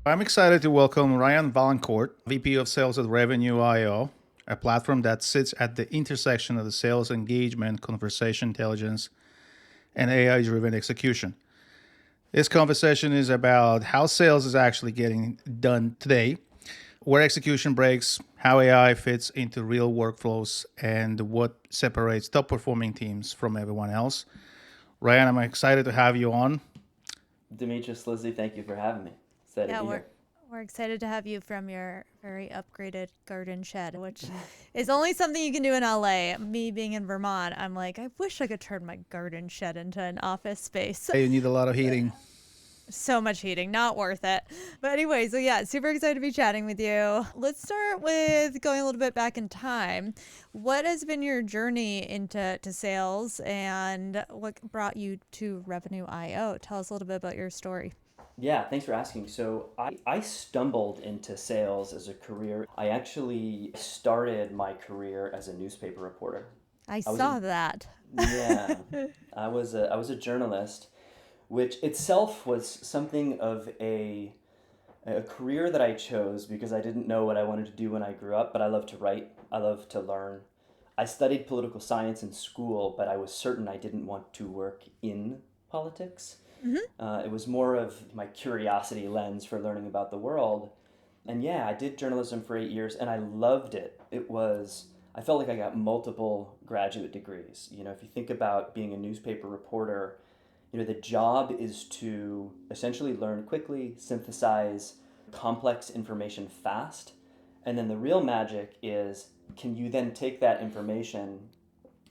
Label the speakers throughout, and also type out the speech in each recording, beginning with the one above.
Speaker 1: I'm excited to welcome Ryan Vaillancourt, VP of Sales at Revenue IO, a platform that sits at the intersection of the sales engagement, conversation intelligence, and AI driven execution. This conversation is about how sales is actually getting done today, where execution breaks, how AI fits into real workflows, and what separates top performing teams from everyone else. Ryan, I'm excited to have you on.
Speaker 2: Dimitris, Lizzie, thank you for having me. Excited to
Speaker 3: Yeah,
Speaker 2: be
Speaker 3: we're
Speaker 2: here.
Speaker 3: we're excited to have you from your very upgraded garden shed, which is only something you can do in LA. Me being in Vermont, I'm like, I wish I could turn my garden shed into an office space.
Speaker 1: You need a lot of heating.
Speaker 3: So much heating, not worth it. But anyway, so yeah, super excited to be chatting with you. Let's start with going a little bit back in time. What has been your journey into sales and what brought you to Revenue IO? Tell us a little bit about your story.
Speaker 2: Yeah, thanks for asking. So I stumbled into sales as a career. I actually started my career as a newspaper reporter.
Speaker 3: I
Speaker 2: I was a
Speaker 3: saw that.
Speaker 2: yeah, I was a journalist, which itself was something of a career that I chose because I didn't know what I wanted to do when I grew up, but I love to write, I love to learn. I studied political science in school, but I was certain I didn't want to work in politics.
Speaker 3: Hmm.
Speaker 2: It was more of my curiosity lens for learning about the world. And yeah, I did journalism for 8 years and I loved it. I felt like I got multiple graduate degrees. If you think about being a newspaper reporter, the job is to essentially learn quickly, synthesize complex information fast. And then the real magic is, can you then take that information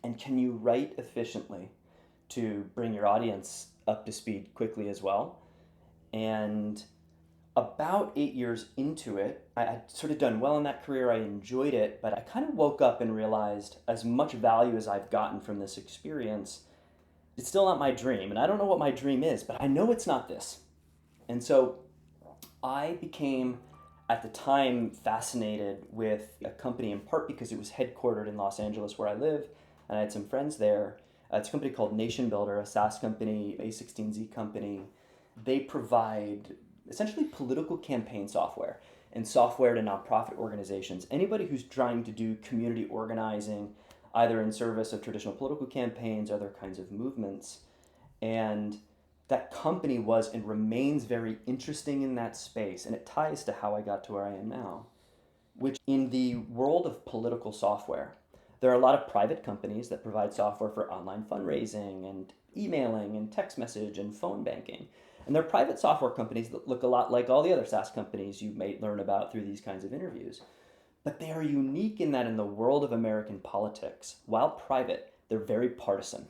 Speaker 2: and can you write efficiently to bring your audience up to speed quickly as well? And about 8 years into it, I had sort of done well in that career. I enjoyed it, but I kind of woke up and realized as much value as I've gotten from this experience, it's still not my dream. And I don't know what my dream is, but I know it's not this. And so I became, at the time, fascinated with a company in part because it was headquartered in Los Angeles where I live, and I had some friends there. It's a company called Nation Builder, a SaaS company, A16Z company. They provide essentially political campaign software and software to nonprofit organizations. Anybody who's trying to do community organizing, either in service of traditional political campaigns, other kinds of movements. And that company was and remains very interesting in that space. And it ties to how I got to where I am now, which in the world of political software, there are a lot of private companies that provide software for online fundraising and emailing and text message and phone banking. And they're private software companies that look a lot like all the other SaaS companies you may learn about through these kinds of interviews. But they are unique in that in the world of American politics, while private, they're very partisan,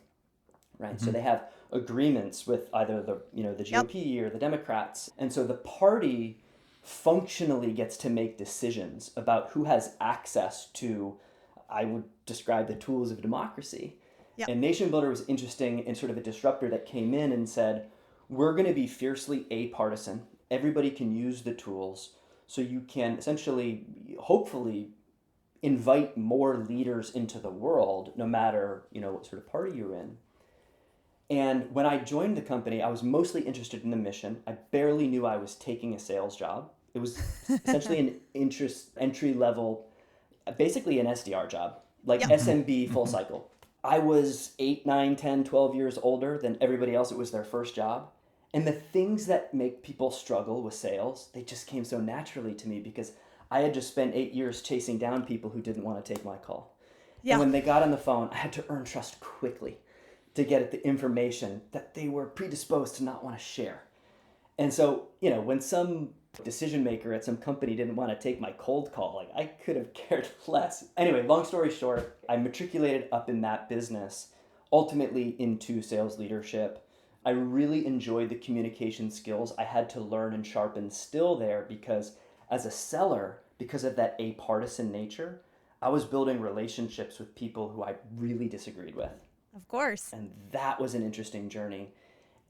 Speaker 2: right? So
Speaker 1: Mhm.
Speaker 2: they have agreements with either the
Speaker 3: Yep.
Speaker 2: GOP or the Democrats, and so the party functionally gets to make decisions about who has access to, I would describe, the tools of democracy.
Speaker 3: Yep.
Speaker 2: And Nation Builder was interesting and sort of a disruptor that came in and said, we're going to be fiercely apartisan. Everybody can use the tools, so you can essentially, hopefully, invite more leaders into the world, no matter what sort of party you're in. And when I joined the company, I was mostly interested in the mission. I barely knew I was taking a sales job. It was essentially an interest entry level, basically an SDR job, like
Speaker 3: Yep.
Speaker 1: Mhm.
Speaker 2: SMB full
Speaker 1: Mhm.
Speaker 2: cycle. I was 8, 9, 10, 12 years older than everybody else. It was their first job. And the things that make people struggle with sales, they just came so naturally to me because I had just spent 8 years chasing down people who didn't want to take my call. And
Speaker 3: Yeah.
Speaker 2: when they got on the phone, I had to earn trust quickly to get at the information that they were predisposed to not want to share. And so, when some decision maker at some company didn't want to take my cold call, like I could have cared less. Anyway, long story short, I matriculated up in that business, ultimately into sales leadership. I really enjoyed the communication skills I had to learn and sharpen still there because as a seller, because of that apartisan nature, I was building relationships with people who I really disagreed with.
Speaker 3: Of course.
Speaker 2: And that was an interesting journey.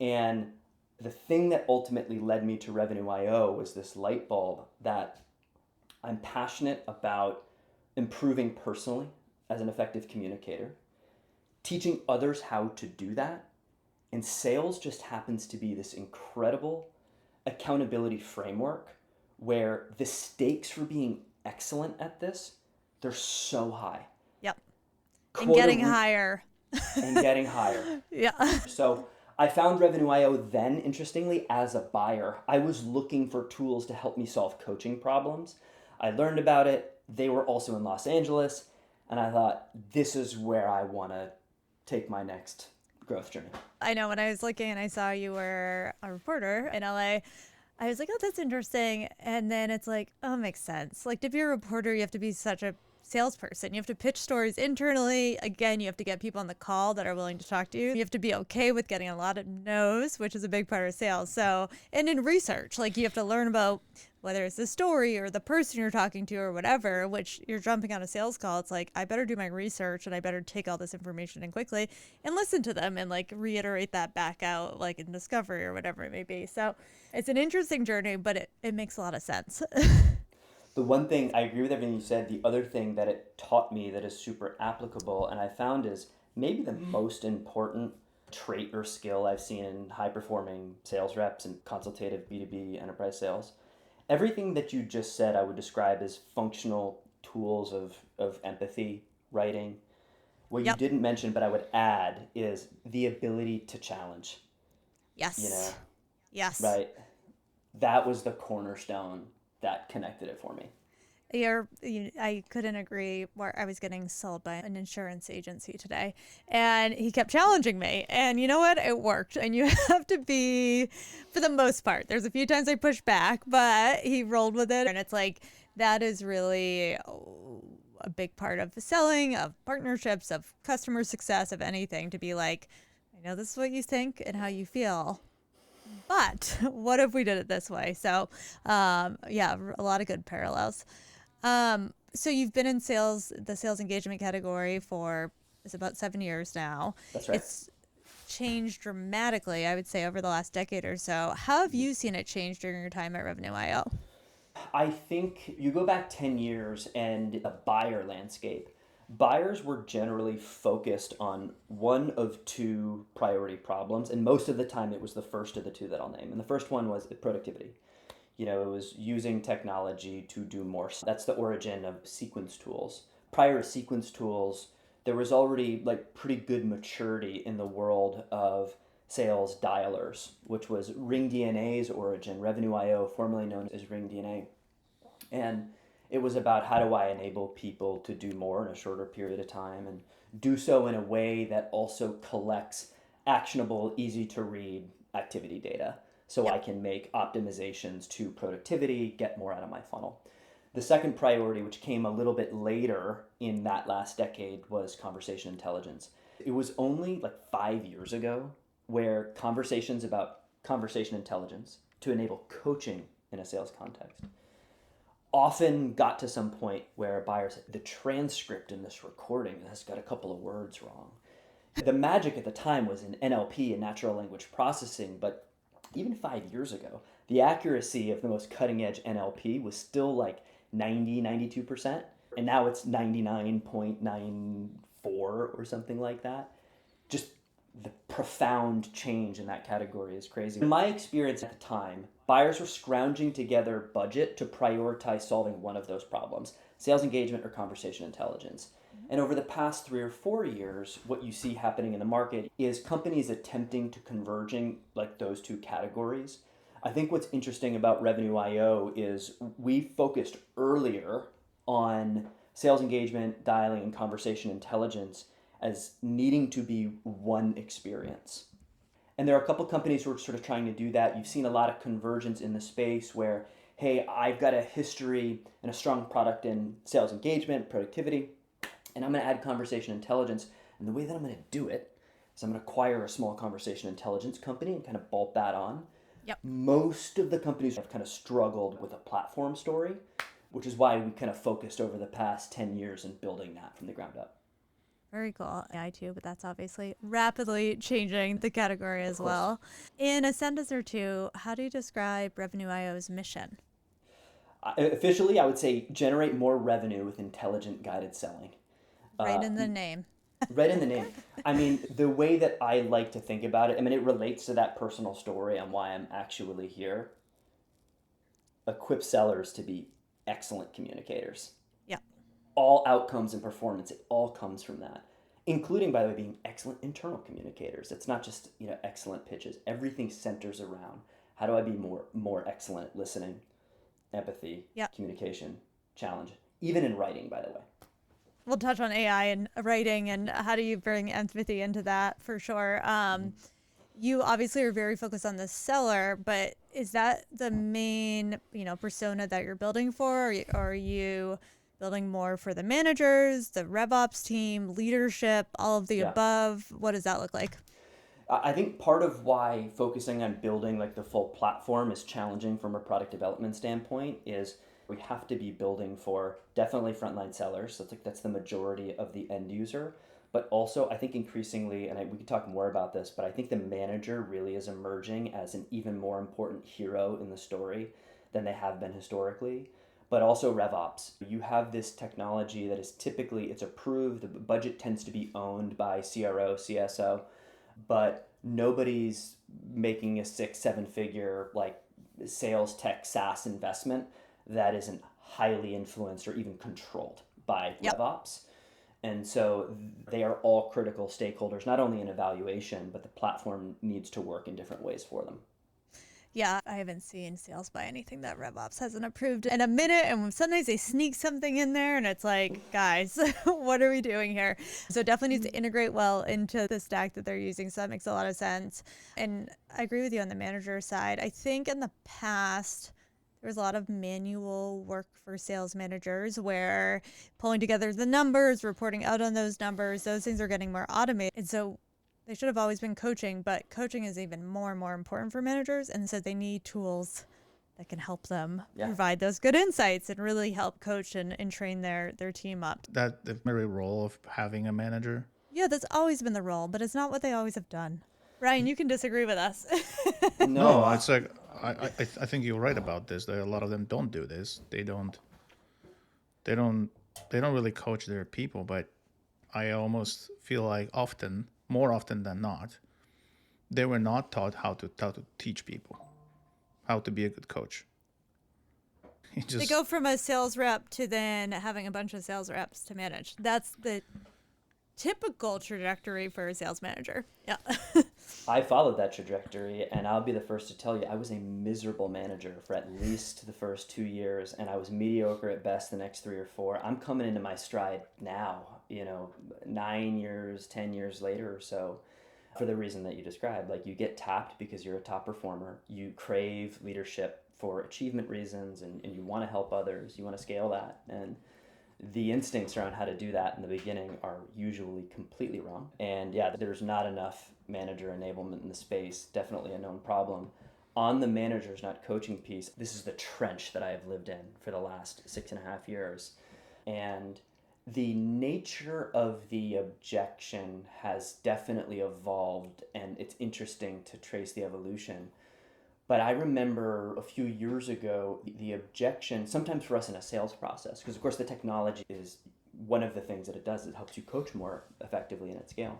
Speaker 2: And the thing that ultimately led me to Revenue IO was this light bulb that I'm passionate about improving personally as an effective communicator, teaching others how to do that. And sales just happens to be this incredible accountability framework where the stakes for being excellent at this, they're so high.
Speaker 3: Yep. And getting
Speaker 2: Quota-
Speaker 3: higher.
Speaker 2: And getting higher.
Speaker 3: Yeah.
Speaker 2: So I found Revenue IO then, interestingly, as a buyer. I was looking for tools to help me solve coaching problems. I learned about it. They were also in Los Angeles. And I thought, this is where I want to take my next growth journey.
Speaker 3: I know when I was looking and I saw you were a reporter in LA, I was like, oh, that's interesting. And then it's like, oh, makes sense. Like to be a reporter, you have to be such a salesperson. You have to pitch stories internally. Again, you have to get people on the call that are willing to talk to you. You have to be okay with getting a lot of no's, which is a big part of sales. So, and in research, like you have to learn about whether it's the story or the person you're talking to or whatever, which you're jumping on a sales call. It's like, I better do my research and I better take all this information in quickly and listen to them and like reiterate that back out like in discovery or whatever it may be. So it's an interesting journey, but it makes a lot of sense.
Speaker 2: The one thing, I agree with everything you said. The other thing that it taught me that is super applicable and I found is maybe the most important trait or skill I've seen in high-performing sales reps and consultative B2B enterprise sales. Everything that you just said I would describe as functional tools of empathy, writing. What
Speaker 3: Yep.
Speaker 2: you didn't mention, but I would add, is the ability to challenge.
Speaker 3: Yes.
Speaker 2: You know,
Speaker 3: Yes.
Speaker 2: right? That was the cornerstone that connected it for me.
Speaker 3: I couldn't agree more. I was getting sold by an insurance agency today and he kept challenging me and you know what? It worked. And you have to be, for the most part, there's a few times I pushed back, but he rolled with it. And it's like, that is really a big part of selling, of partnerships, of customer success, of anything, to be like, I know this is what you think and how you feel, but what if we did it this way? So yeah, a lot of good parallels. So you've been in sales, the sales engagement category for it's about 7 years now.
Speaker 2: That's right.
Speaker 3: It's changed dramatically, I would say, over the last decade or so. How have you seen it change during your time at Revenue IO?
Speaker 2: I think you go back 10 years and the buyer landscape. Buyers were generally focused on one of two priority problems, and most of the time it was the first of the two that I'll name. And the first one was productivity. You know, it was using technology to do more. That's the origin of sequence tools. Prior to sequence tools, there was already like pretty good maturity in the world of sales dialers, which was RingDNA's origin, Revenue IO, formerly known as RingDNA. And it was about how do I enable people to do more in a shorter period of time and do so in a way that also collects actionable, easy to read activity data so I can make optimizations to productivity, get more out of my funnel. The second priority, which came a little bit later in that last decade, was conversation intelligence. It was only like 5 years ago where conversations about conversation intelligence to enable coaching in a sales context often got to some point where buyers said, the transcript in this recording has got a couple of words wrong. The magic at the time was in NLP and natural language processing, but even 5 years ago, the accuracy of the most cutting edge NLP was still like 92%, and now it's 99.94 or something like that. Just the profound change in that category is crazy. In my experience at the time, buyers were scrounging together budget to prioritize solving one of those problems, sales engagement or conversation intelligence. And over the past 3 or 4 years, what you see happening in the market is companies attempting to converging like those two categories. I think what's interesting about Revenue IO is we focused earlier on sales engagement, dialing, and conversation intelligence as needing to be one experience. And there are a couple companies who are sort of trying to do that. You've seen a lot of convergence in the space where, hey, I've got a history and a strong product in sales engagement, productivity, and I'm going to add conversation intelligence. And the way that I'm going to do it is I'm going to acquire a small conversation intelligence company and kind of bolt that on.
Speaker 3: Yep.
Speaker 2: Most of the companies have kind of struggled with a platform story, which is why we kind of focused over the past 10 years in building that from the ground up.
Speaker 3: Very cool. AI too, but that's obviously rapidly changing the category as well. In a sentence or two, how do you describe Revenue IO's mission?
Speaker 2: Officially, I would say generate more revenue with intelligent guided selling.
Speaker 3: Right in the name.
Speaker 2: Right in the name. I mean, the way that I like to think about it, I mean, it relates to that personal story and why I'm actually here. equip sellers to be excellent communicators.
Speaker 3: Yeah.
Speaker 2: All outcomes and performance, it all comes from that, including, by the way, being excellent internal communicators. It's not just, excellent pitches. Everything centers around how do I be more excellent at listening, empathy,
Speaker 3: Yeah.
Speaker 2: communication, challenge, even in writing, by the way.
Speaker 3: We'll touch on AI and writing and how do you bring empathy into that for sure. You obviously are very focused on the seller, but is that the main, persona that you're building for? Or are you building more for the managers, the RevOps team, leadership, all of the
Speaker 2: Yeah.
Speaker 3: above? What does that look like?
Speaker 2: I think part of why focusing on building like the full platform is challenging from a product development standpoint is we have to be building for definitely frontline sellers. That's the majority of the end user. But also, I think increasingly, and we could talk more about this, but I think the manager really is emerging as an even more important hero in the story than they have been historically. But also RevOps. You have this technology that is typically, it's approved, the budget tends to be owned by CRO, CSO, but nobody's making a 6-7 figure like sales tech SaaS investment that isn't highly influenced or even controlled by RevOps. And so they are all critical stakeholders, not only in evaluation, but the platform needs to work in different ways for them.
Speaker 3: Yeah, I haven't seen sales by anything that RevOps hasn't approved in a minute. And sometimes they sneak something in there and it's like, guys, what are we doing here? So it definitely needs to integrate well into the stack that they're using. So that makes a lot of sense. And I agree with you on the manager side. I think in the past, there was a lot of manual work for sales managers where pulling together the numbers, reporting out on those numbers, those things are getting more automated. And so they should have always been coaching, but coaching is even more and more important for managers. And so they need tools that can help them provide those good insights and really help coach and train their team up.
Speaker 1: That the very role of having a manager.
Speaker 3: Yeah, that's always been the role, but it's not what they always have done. Ryan, you can disagree with us.
Speaker 1: No, it's like I think you're right about this. That a lot of them don't do this. They don't really coach their people. But I almost feel like more often than not, they were not taught how to teach people how to be a good coach.
Speaker 3: They go from a sales rep to then having a bunch of sales reps to manage. That's the typical trajectory for a sales manager. Yeah.
Speaker 2: I followed that trajectory, and I'll be the first to tell you, I was a miserable manager for at least the first 2 years, and I was mediocre at best the next 3 or 4. I'm coming into my stride now, 9 years, 10 years later or so, for the reason that you described. Like, you get tapped because you're a top performer. You crave leadership for achievement reasons, and you want to help others. You want to scale that. And the instincts around how to do that in the beginning are usually completely wrong. And there's not enough manager enablement in the space, definitely a known problem. On the managers not coaching piece, this is the trench that I have lived in for the last 6.5 years. And the nature of the objection has definitely evolved, and it's interesting to trace the evolution. But I remember a few years ago, the objection, sometimes for us in a sales process, because of course the technology is one of the things that it does. It helps you coach more effectively and at scale.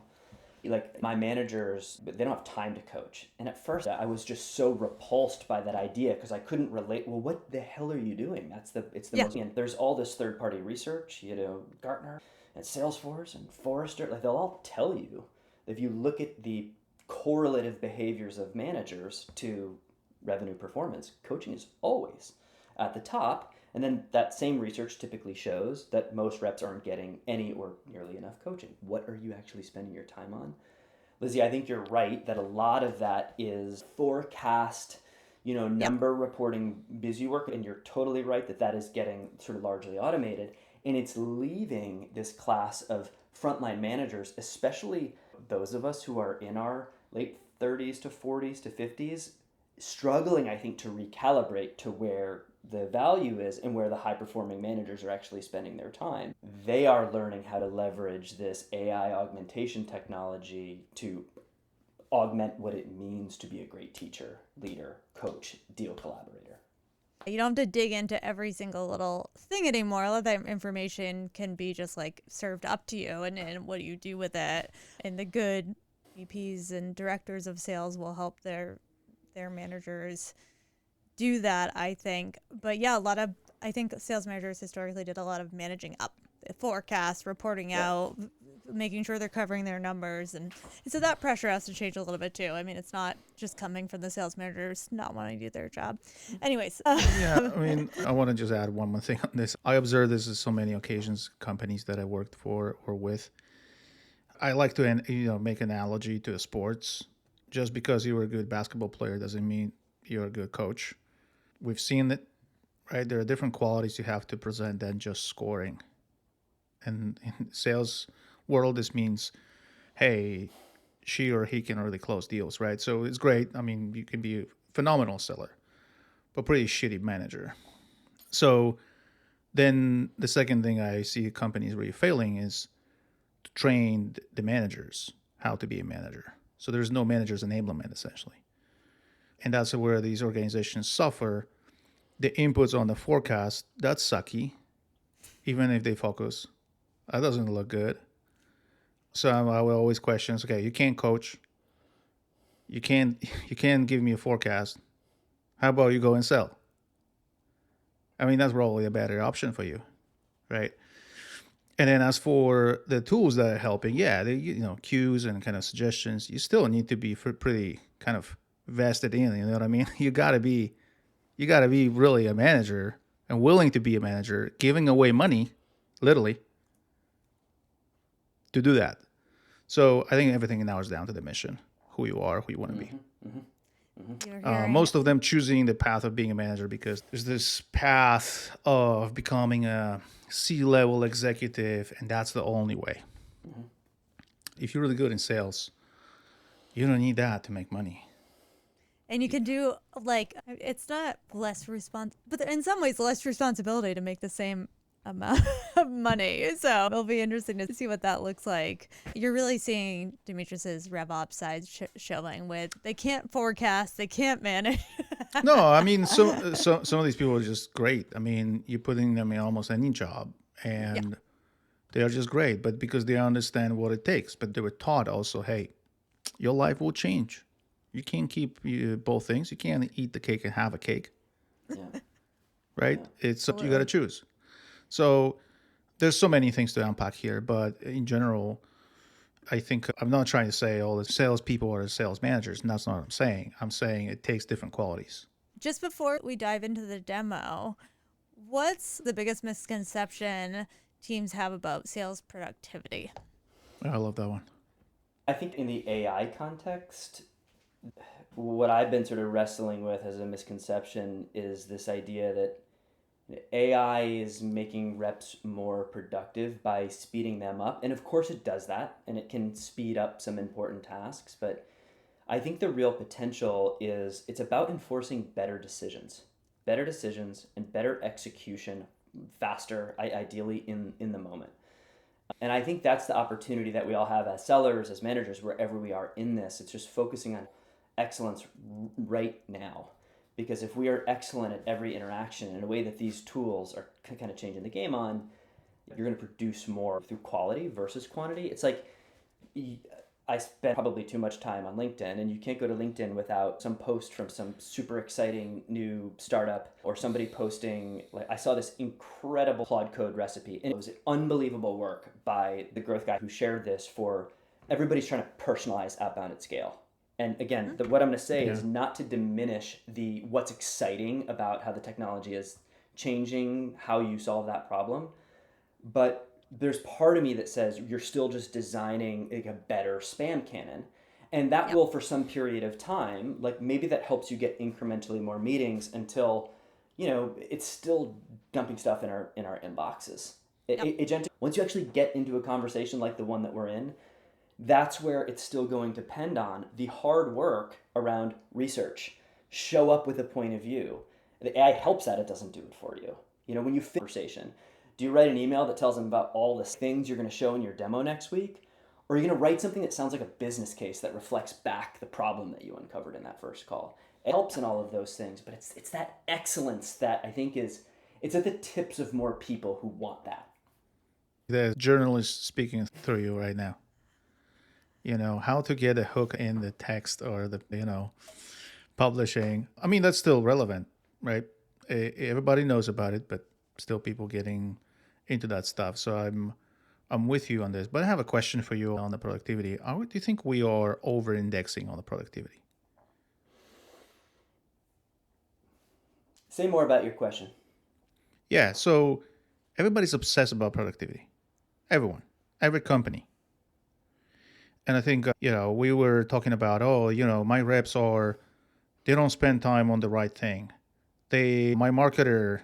Speaker 2: Like, my managers, they don't have time to coach. And at first I was just so repulsed by that idea because I couldn't relate. Well, what the hell are you doing? Most, and there's all this third-party research, Gartner and Salesforce and Forrester, like, they'll all tell you, if you look at the correlative behaviors of managers to revenue performance, coaching is always at the top. And then that same research typically shows that most reps aren't getting any or nearly enough coaching. What are you actually spending your time on? Lizzie, I think you're right that a lot of that is forecast, number reporting busy work. And you're totally right that is getting sort of largely automated. And it's leaving this class of frontline managers, especially those of us who are in our late 30s to 40s to 50s, struggling, I think, to recalibrate to where the value is and where the high-performing managers are actually spending their time. They are learning how to leverage this AI augmentation technology to augment what it means to be a great teacher, leader, coach, deal collaborator.
Speaker 3: You don't have to dig into every single little thing anymore. A lot of that information can be just like served up to you, and what do you do with it? And the good VPs and directors of sales will help their managers do that, I think. But yeah, I think sales managers historically did a lot of managing up the forecast, reporting out, making sure they're covering their numbers. And so that pressure has to change a little bit too. I mean, it's not just coming from the sales managers not wanting to do their job. Anyways.
Speaker 1: Yeah, I mean, I want to just add one more thing on this. I observe this in so many occasions, companies that I worked for or with. I like to, make analogy to sports. Just because you were a good basketball player doesn't mean you're a good coach. We've seen it, right? There are different qualities you have to present than just scoring. And in sales world, this means, hey, she or he can really close deals, right? So it's great. I mean, you can be a phenomenal seller, but pretty shitty manager. So then the second thing I see companies really failing is to train the managers how to be a manager. So there's no manager's enablement, essentially. And that's where these organizations suffer. The inputs on the forecast, that's sucky, even if they focus. That doesn't look good. So I will always question, okay, you can't coach. You can't give me a forecast. How about you go and sell? I mean, that's probably a better option for you, right? And then as for the tools that are helping, cues and kind of suggestions, you still need to be pretty kind of vested in, you know what I mean? You gotta be really a manager and willing to be a manager, giving away money, literally, to do that. So I think everything now is down to the mission, who you are, who you want to be. Most of them choosing the path of being a manager because there's this path of becoming a C-level executive, and that's the only way. If you're really good in sales, you don't need that to make money.
Speaker 3: And you can do, it's not but in some ways less responsibility to make the same amount of money. So it'll be interesting to see what that looks like. You're really seeing Dimitris's RevOps side showing with they can't forecast, they can't manage.
Speaker 1: No, I mean, some of these people are just great. I mean, you're putting them in almost any job, and they are just great. But because they understand what it takes, but they were taught also, hey, your life will change. You can't keep both things. You can't eat the cake and have a cake.
Speaker 2: Yeah.
Speaker 1: Right? Yeah. It's you got to choose. So there's so many things to unpack here, but in general, I think I'm not trying to say all the salespeople are sales managers, and that's not what I'm saying. I'm saying it takes different qualities.
Speaker 3: Just before we dive into the demo, what's the biggest misconception teams have about sales productivity?
Speaker 1: I love that one.
Speaker 2: I think in the AI context, what I've been sort of wrestling with as a misconception is this idea that AI is making reps more productive by speeding them up. And of course it does that, and it can speed up some important tasks. But I think the real potential is it's about enforcing better decisions and better execution faster, ideally in the moment. And I think that's the opportunity that we all have as sellers, as managers, wherever we are in this. It's just focusing on excellence right now. Because if we are excellent at every interaction in a way that these tools are kind of changing the game on, you're going to produce more through quality versus quantity. It's like I spend probably too much time on LinkedIn, and you can't go to LinkedIn without some post from some super exciting new startup or somebody posting, like I saw this incredible Claude Code recipe, and it was unbelievable work by the growth guy who shared this for everybody's trying to personalize outbound at scale. And again, what I'm going to say is not to diminish what's exciting about how the technology is changing how you solve that problem, but there's part of me that says you're still just designing like a better spam cannon, and that will for some period of time, like maybe that helps you get incrementally more meetings until, it's still dumping stuff in our inboxes. Once you actually get into a conversation like the one that we're in, that's where it's still going to depend on the hard work around research. Show up with a point of view. The AI helps that, it doesn't do it for you. When you conversation, do you write an email that tells them about all the things you're going to show in your demo next week? Or are you going to write something that sounds like a business case that reflects back the problem that you uncovered in that first call? It helps in all of those things, but it's that excellence that I think it's at the tips of more people who want that.
Speaker 1: The journalist speaking through you right now. How to get a hook in the text or the, publishing. I mean, that's still relevant. right? Everybody knows about it, but still people getting into that stuff. So I'm with you on this. But I have a question for you on the productivity. Do you think we are over-indexing on the productivity?
Speaker 2: Say more about your question.
Speaker 1: Yeah, so everybody's obsessed about productivity. Everyone, every company. And I think, we were talking about, my reps they don't spend time on the right thing. My marketer,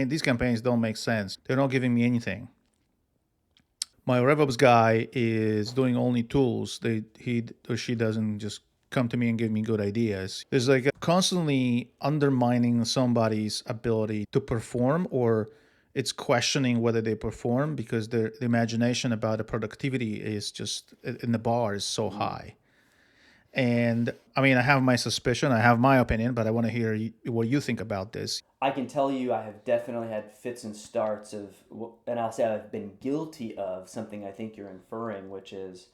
Speaker 1: these campaigns don't make sense. They're not giving me anything. My RevOps guy is doing only tools. He or she doesn't just come to me and give me good ideas. There's like constantly undermining somebody's ability to perform, or it's questioning whether they perform because the imagination about the productivity is just in the bar is so high. And I mean, I have my suspicion, I have my opinion, but I want to hear what you think about this.
Speaker 2: I can tell you I have definitely had fits and starts of, and I'll say I've been guilty of something I think you're inferring, which is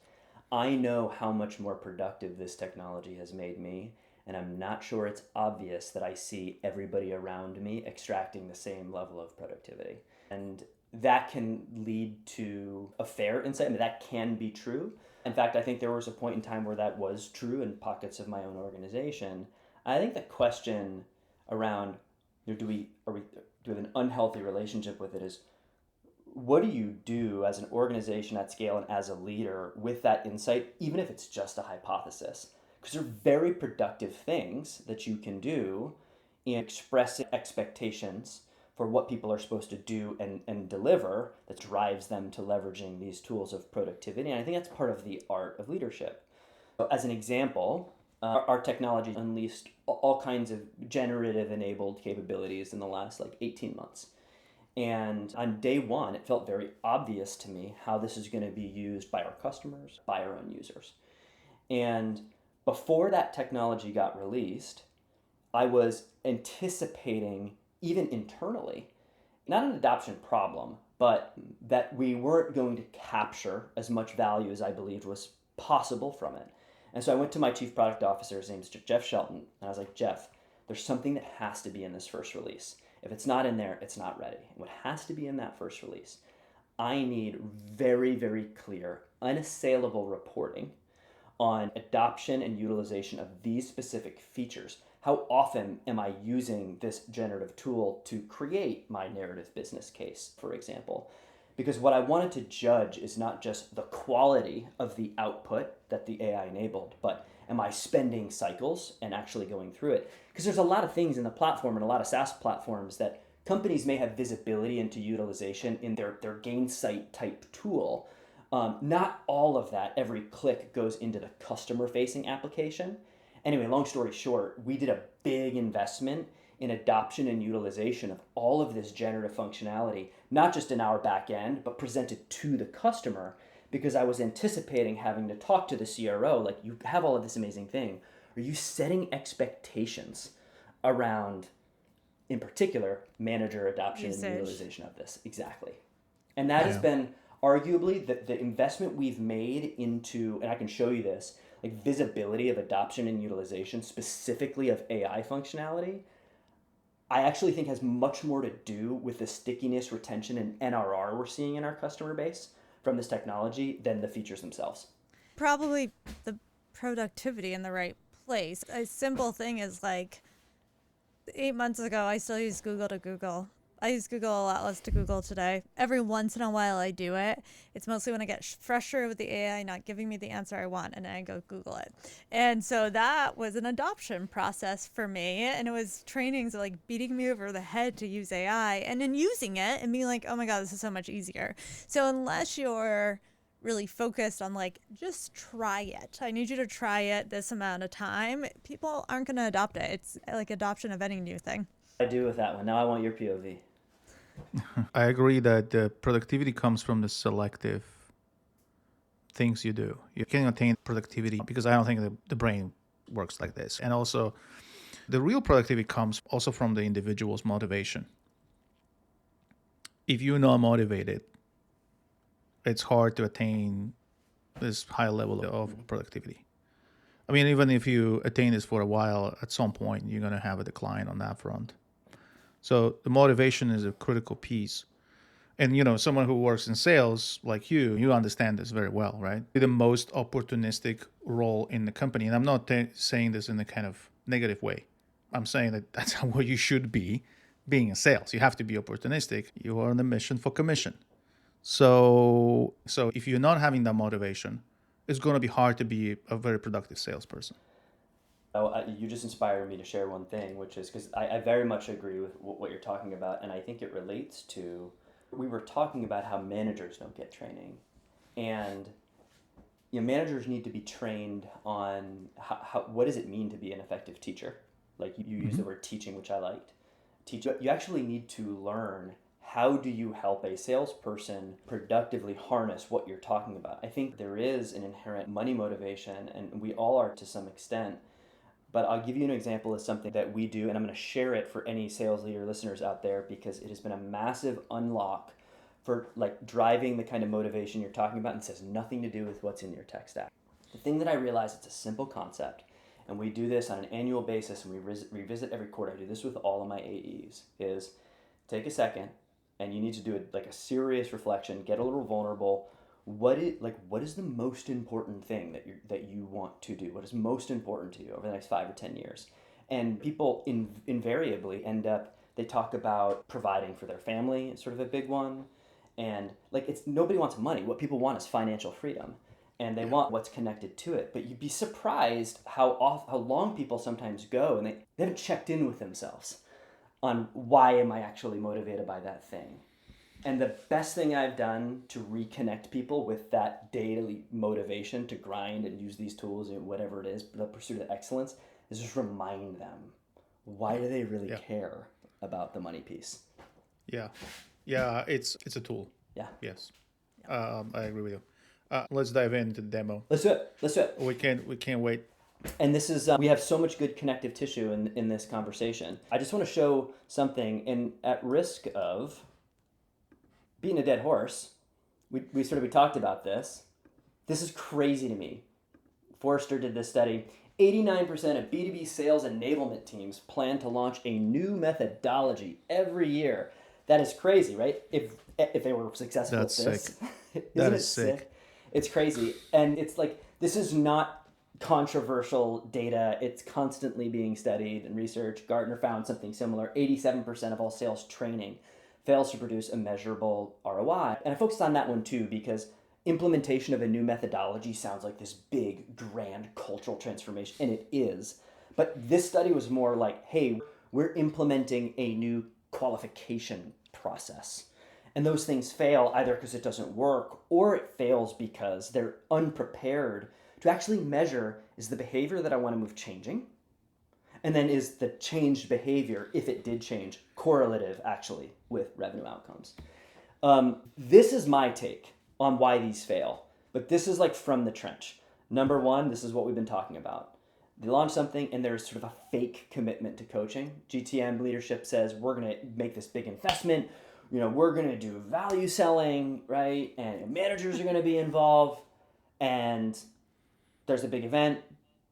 Speaker 2: I know how much more productive this technology has made me, and I'm not sure it's obvious that I see everybody around me extracting the same level of productivity. And that can lead to a fair insight. I mean, that can be true. In fact, I think there was a point in time where that was true in pockets of my own organization. I think the question around do we have an unhealthy relationship with it is what do you do as an organization at scale and as a leader with that insight, even if it's just a hypothesis? Because they're very productive things that you can do in expressing expectations for what people are supposed to do and deliver that drives them to leveraging these tools of productivity. And I think that's part of the art of leadership. So as an example, our technology unleashed all kinds of generative enabled capabilities in the last 18 months. And on day one, it felt very obvious to me how this is going to be used by our customers, by our own users. And before that technology got released, I was anticipating, even internally, not an adoption problem, but that we weren't going to capture as much value as I believed was possible from it. And so I went to my chief product officer, his name's Jeff Shelton, and I was like, Jeff, there's something that has to be in this first release. If it's not in there, it's not ready. What has to be in that first release? I need very, very clear, unassailable reporting on adoption and utilization of these specific features. How often am I using this generative tool to create my narrative business case, for example? Because what I wanted to judge is not just the quality of the output that the AI enabled, but am I spending cycles and actually going through it? Because there's a lot of things in the platform and a lot of SaaS platforms that companies may have visibility into utilization in their Gainsight type tool. Not all of that, every click goes into the customer facing application. Anyway, long story short, we did a big investment in adoption and utilization of all of this generative functionality, not just in our back end, but presented to the customer, because I was anticipating having to talk to the CRO, like, you have all of this amazing thing. Are you setting expectations around, in particular, manager adoption and utilization of this? Exactly. And that has been arguably the investment we've made into, and I can show you this, like visibility of adoption and utilization, specifically of AI functionality, I actually think has much more to do with the stickiness, retention, and NRR we're seeing in our customer base from this technology than the features themselves.
Speaker 3: Probably the productivity in the right place. A simple thing is 8 months ago, I still use Google to Google. I use Google a lot less to Google today. Every once in a while I do it. It's mostly when I get frustrated with the AI not giving me the answer I want, and then I go Google it. And so that was an adoption process for me. And it was trainings beating me over the head to use AI, and then using it and being like, oh my God, this is so much easier. So unless you're really focused on just try it. I need you to try it this amount of time. People aren't going to adopt it. It's like adoption of any new thing.
Speaker 2: I do with that one. Now I want your POV.
Speaker 1: I agree that the productivity comes from the selective things you do. You can attain productivity because I don't think the brain works like this. And also, the real productivity comes also from the individual's motivation. If you're not motivated, it's hard to attain this high level of productivity. I mean, even if you attain this for a while, at some point, you're going to have a decline on that front. So the motivation is a critical piece. And someone who works in sales like you understand this very well, right? The most opportunistic role in the company, and I'm not saying this in a kind of negative way. I'm saying that that's how you should be being in sales. You have to be opportunistic. You are on a mission for commission. So if you're not having that motivation, it's going to be hard to be a very productive salesperson.
Speaker 2: You just inspired me to share one thing, which is because I very much agree with what you're talking about, and I think it relates to, we were talking about how managers don't get training, and managers need to be trained on how what does it mean to be an effective teacher. Like you use the word teaching, which I liked. You actually need to learn how do you help a salesperson productively harness what you're talking about. I think there is an inherent money motivation, and we all are to some extent. But I'll give you an example of something that we do, and I'm going to share it for any sales leader listeners out there because it has been a massive unlock for like driving the kind of motivation you're talking about, and this has nothing to do with what's in your tech stack. The thing that I realize, it's a simple concept, and we do this on an annual basis, and we revisit every quarter. I do this with all of my AEs, is take a second, and you need to do a serious reflection, get a little vulnerable. What is the most important thing that you want to do? What is most important to you over the next 5 or 10 years? And people invariably end up, they talk about providing for their family, it's sort of a big one. And it's nobody wants money. What people want is financial freedom, and they want what's connected to it. But you'd be surprised how long people sometimes go, and they haven't checked in with themselves on why am I actually motivated by that thing. And the best thing I've done to reconnect people with that daily motivation to grind and use these tools and whatever it is, the pursuit of excellence, is just remind them, why do they really care about the money piece?
Speaker 1: Yeah, it's a tool.
Speaker 2: Yeah.
Speaker 1: Yes. I agree with you. Let's dive into the demo.
Speaker 2: Let's do it.
Speaker 1: We can't wait.
Speaker 2: And this is, we have so much good connective tissue in this conversation. I just want to show something, and at risk of being a dead horse, we talked about this. This is crazy to me. Forrester did this study. 89% of B2B sales enablement teams plan to launch a new methodology every year. That is crazy, right? If they were successful
Speaker 1: That's
Speaker 2: at this.
Speaker 1: sick. That is sick.
Speaker 2: It's crazy. And it's this is not controversial data. It's constantly being studied and researched. Gartner found something similar. 87% of all sales training fails to produce a measurable ROI. And I focused on that one too because implementation of a new methodology sounds like this big, grand cultural transformation, and it is. But this study was more like, hey, we're implementing a new qualification process. And those things fail either because it doesn't work or it fails because they're unprepared to actually measure, is the behavior that I want to move changing? And then is the changed behavior, if it did change, correlative actually with revenue outcomes? This is my take on why these fail, but this is from the trench. Number one, this is what we've been talking about. They launch something and there's sort of a fake commitment to coaching. GTM leadership says, we're going to make this big investment. We're going to do value selling, right? And managers are going to be involved. And there's a big event.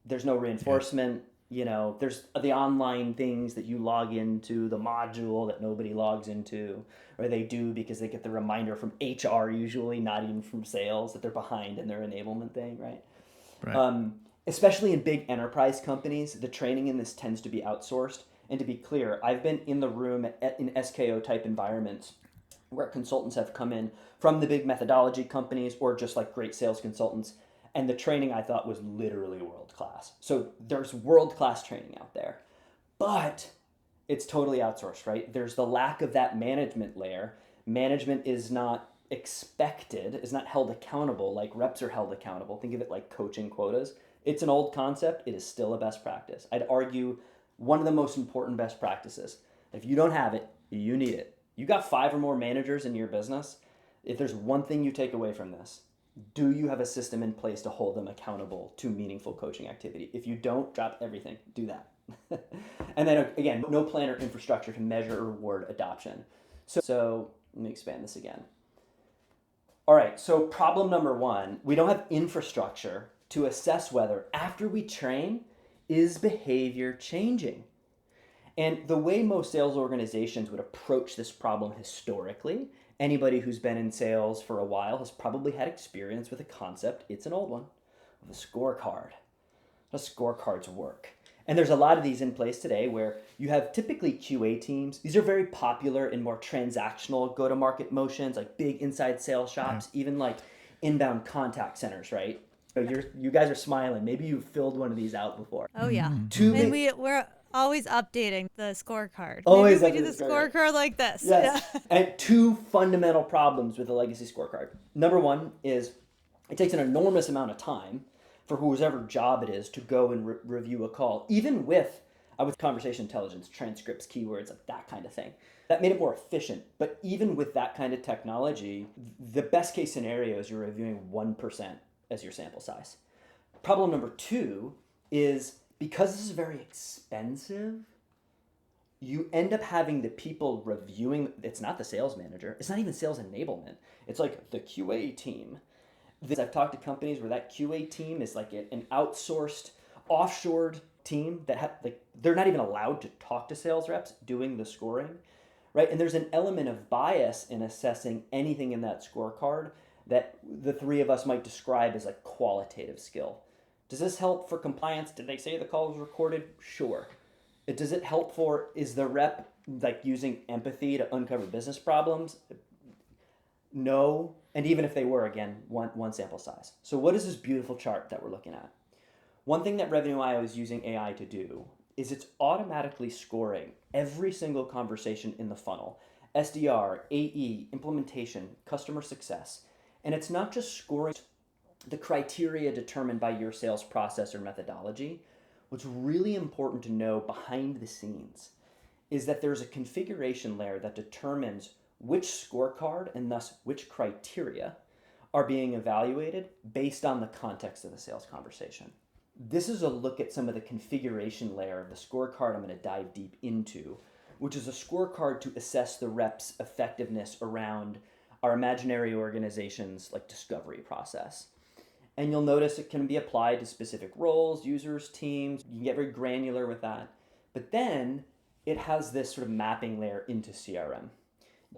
Speaker 2: There's no reinforcement. There's the online things that you log into, the module that nobody logs into, or they do because they get the reminder from HR usually, not even from sales, that they're behind in their enablement thing, right? Especially in big enterprise companies, the training in this tends to be outsourced. And to be clear, I've been in the room in SKO type environments where consultants have come in from the big methodology companies or just great sales consultants. And the training I thought was literally world class. So there's world class training out there, but it's totally outsourced, right? There's the lack of that management layer. Management is not expected, is not held accountable like reps are held accountable. Think of it like coaching quotas. It's an old concept. It is still a best practice. I'd argue one of the most important best practices. If you don't have it, you need it. You got 5 or more managers in your business. If there's one thing you take away from this, do you have a system in place to hold them accountable to meaningful coaching activity? If you don't, drop everything. Do that. And then again, no plan or infrastructure to measure or reward adoption. So let me expand this again. All right, so problem number 1, we don't have infrastructure to assess whether after we train, is behavior changing? And the way most sales organizations would approach this problem historically, anybody who's been in sales for a while has probably had experience with a concept, it's an old one, of a scorecard. How scorecards work. And there's a lot of these in place today where you have typically QA teams. These are very popular in more transactional go-to-market motions, like big inside sales shops, even like inbound contact centers, right? So you guys are smiling. Maybe you've filled one of these out before.
Speaker 3: Oh yeah.
Speaker 2: Two
Speaker 3: And
Speaker 2: big-
Speaker 3: we're always updating the scorecard.
Speaker 2: Always
Speaker 3: Maybe we do
Speaker 2: updating
Speaker 3: the
Speaker 2: the scorecard.
Speaker 3: scorecard like this.
Speaker 2: Yes.
Speaker 3: Yeah.
Speaker 2: And two fundamental problems with a legacy scorecard. Number one is it takes an enormous amount of time for whoever job it is to go and review a call, even with conversation intelligence, transcripts, keywords, like that kind of thing. That made it more efficient. But even with that kind of technology, the best case scenario is you're reviewing 1% as your sample size. Problem number two is because this is very expensive, you end up having the people reviewing, it's not the sales manager, it's not even sales enablement, it's like the QA team. I've talked to companies where that QA team is like an outsourced, offshored team that they're not even allowed to talk to sales reps doing the scoring, right? And there's an element of bias in assessing anything in that scorecard that the three of us might describe as a qualitative skill. Does this help for compliance? Did they say the call was recorded? Sure. Does it help is the rep like using empathy to uncover business problems? No. And even if they were, again, one sample size. So what is this beautiful chart that we're looking at? One thing that Revenue IO is using AI to do is it's automatically scoring every single conversation in the funnel. SDR, AE, implementation, customer success. And it's not just scoring the criteria determined by your sales process or methodology. What's really important to know behind the scenes is that there's a configuration layer that determines which scorecard and thus which criteria are being evaluated based on the context of the sales conversation. This is a look at some of the configuration layer of the scorecard I'm going to dive deep into, which is a scorecard to assess the rep's effectiveness around our imaginary organization's like discovery process. And you'll notice it can be applied to specific roles, users, teams. You can get very granular with that. But then it has this sort of mapping layer into CRM.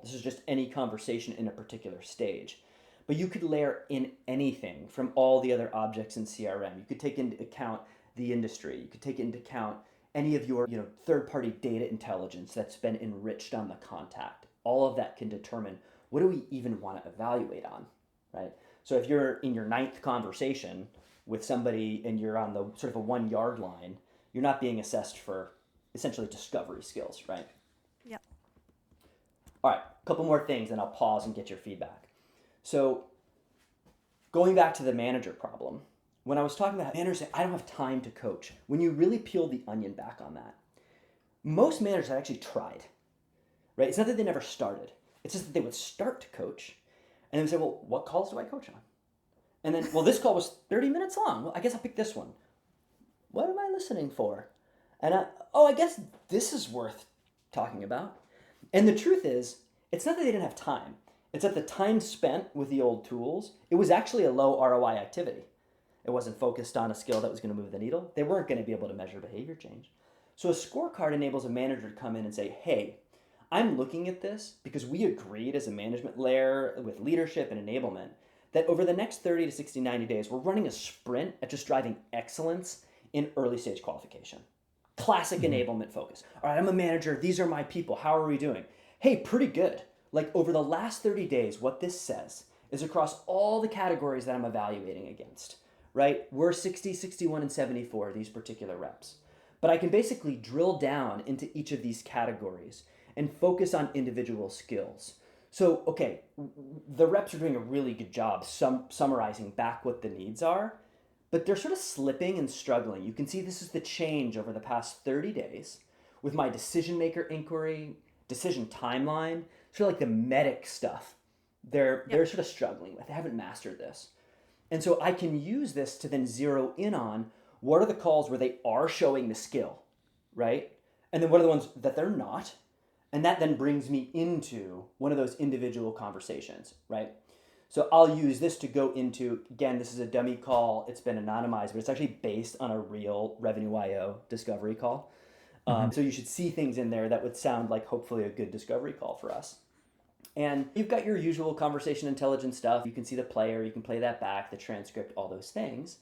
Speaker 2: This is just any conversation in a particular stage. But you could layer in anything from all the other objects in CRM. You could take into account the industry. You could take into account any of your third-party data intelligence that's been enriched on the contact. All of that can determine what do we even want to evaluate on, right? So if you're in your 9th conversation with somebody and you're on the sort of a 1 yard line, you're not being assessed for essentially discovery skills, right?
Speaker 3: Yep.
Speaker 2: All right, a couple more things and I'll pause and get your feedback. So going back to the manager problem, when I was talking about managers saying, I don't have time to coach, when you really peel the onion back on that, most managers have actually tried, right? It's not that they never started. It's just that they would start to coach and then say, well, what calls do I coach on? And then, well, this call was 30 minutes long. Well, I guess I'll pick this one. What am I listening for? And I guess this is worth talking about. And the truth is, it's not that they didn't have time. It's that the time spent with the old tools, it was actually a low ROI activity. It wasn't focused on a skill that was going to move the needle. They weren't going to be able to measure behavior change. So a scorecard enables a manager to come in and say, hey, I'm looking at this because we agreed as a management layer with leadership and enablement that over the next 30 to 60, 90 days, we're running a sprint at just driving excellence in early stage qualification. Classic enablement focus. All right, I'm a manager. These are my people. How are we doing? Hey, pretty good. Like over the last 30 days, what this says is across all the categories that I'm evaluating against, right? We're 60, 61, and 74, these particular reps. But I can basically drill down into each of these categories and focus on individual skills. So, okay, the reps are doing a really good job summarizing back what the needs are, but they're sort of slipping and struggling. You can see this is the change over the past 30 days with my decision maker inquiry, decision timeline, sort of like the medic stuff. They're sort of struggling with. They haven't mastered this. And so I can use this to then zero in on what are the calls where they are showing the skill, right? And then what are the ones that they're not? And that then brings me into one of those individual conversations, right? So I'll use this to go into, again, this is a dummy call. It's been anonymized, but it's actually based on a real Revenue IO discovery call. So you should see things in there that would sound like hopefully a good discovery call for us. And you've got your usual conversation intelligence stuff. You can see the player, you can play that back, the transcript, all those things.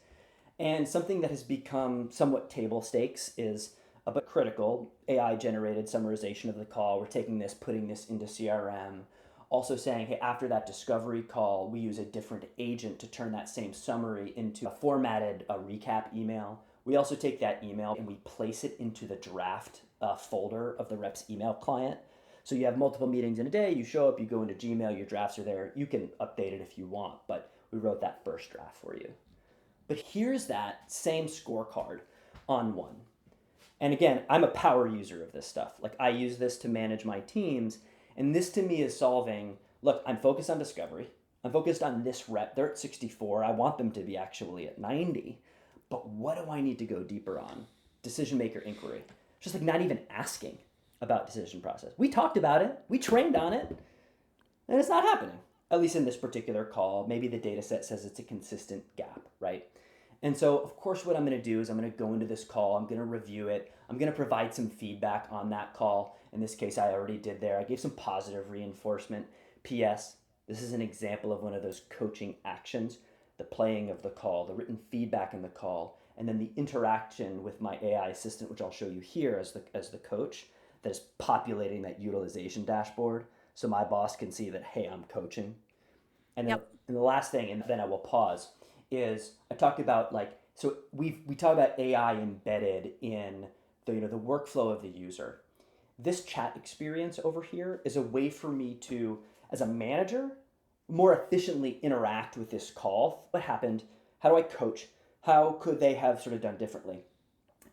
Speaker 2: And something that has become somewhat table stakes is a bit critical AI-generated summarization of the call. We're taking this, putting this into CRM. Also saying, hey, after that discovery call, we use a different agent to turn that same summary into a formatted recap email. We also take that email and we place it into the draft folder of the rep's email client. So you have multiple meetings in a day, you show up, you go into Gmail, your drafts are there. You can update it if you want, but we wrote that first draft for you. But here's that same scorecard on one. And again, I'm a power user of this stuff. Like I use this to manage my teams. And this to me is solving, look, I'm focused on discovery. I'm focused on this rep. They're at 64. I want them to be actually at 90. But what do I need to go deeper on? Decision maker inquiry. Just like not even asking about decision process. We talked about it. We trained on it. And it's not happening. At least in this particular call. Maybe the data set says it's a consistent gap, right? And so, of course, what I'm going to do is I'm going to go into this call. I'm going to review it. I'm going to provide some feedback on that call. In this case, I already did there. I gave some positive reinforcement. P.S. This is an example of one of those coaching actions, the playing of the call, the written feedback in the call, and then the interaction with my AI assistant, which I'll show you here as the coach, that is populating that utilization dashboard so my boss can see that, hey, I'm coaching. And then and the last thing, and then I will pause, is I talked about so we talk about AI embedded in the workflow of the user. This chat experience over here is a way for me to, as a manager, more efficiently interact with this call. What happened? How do I coach? How could they have sort of done differently?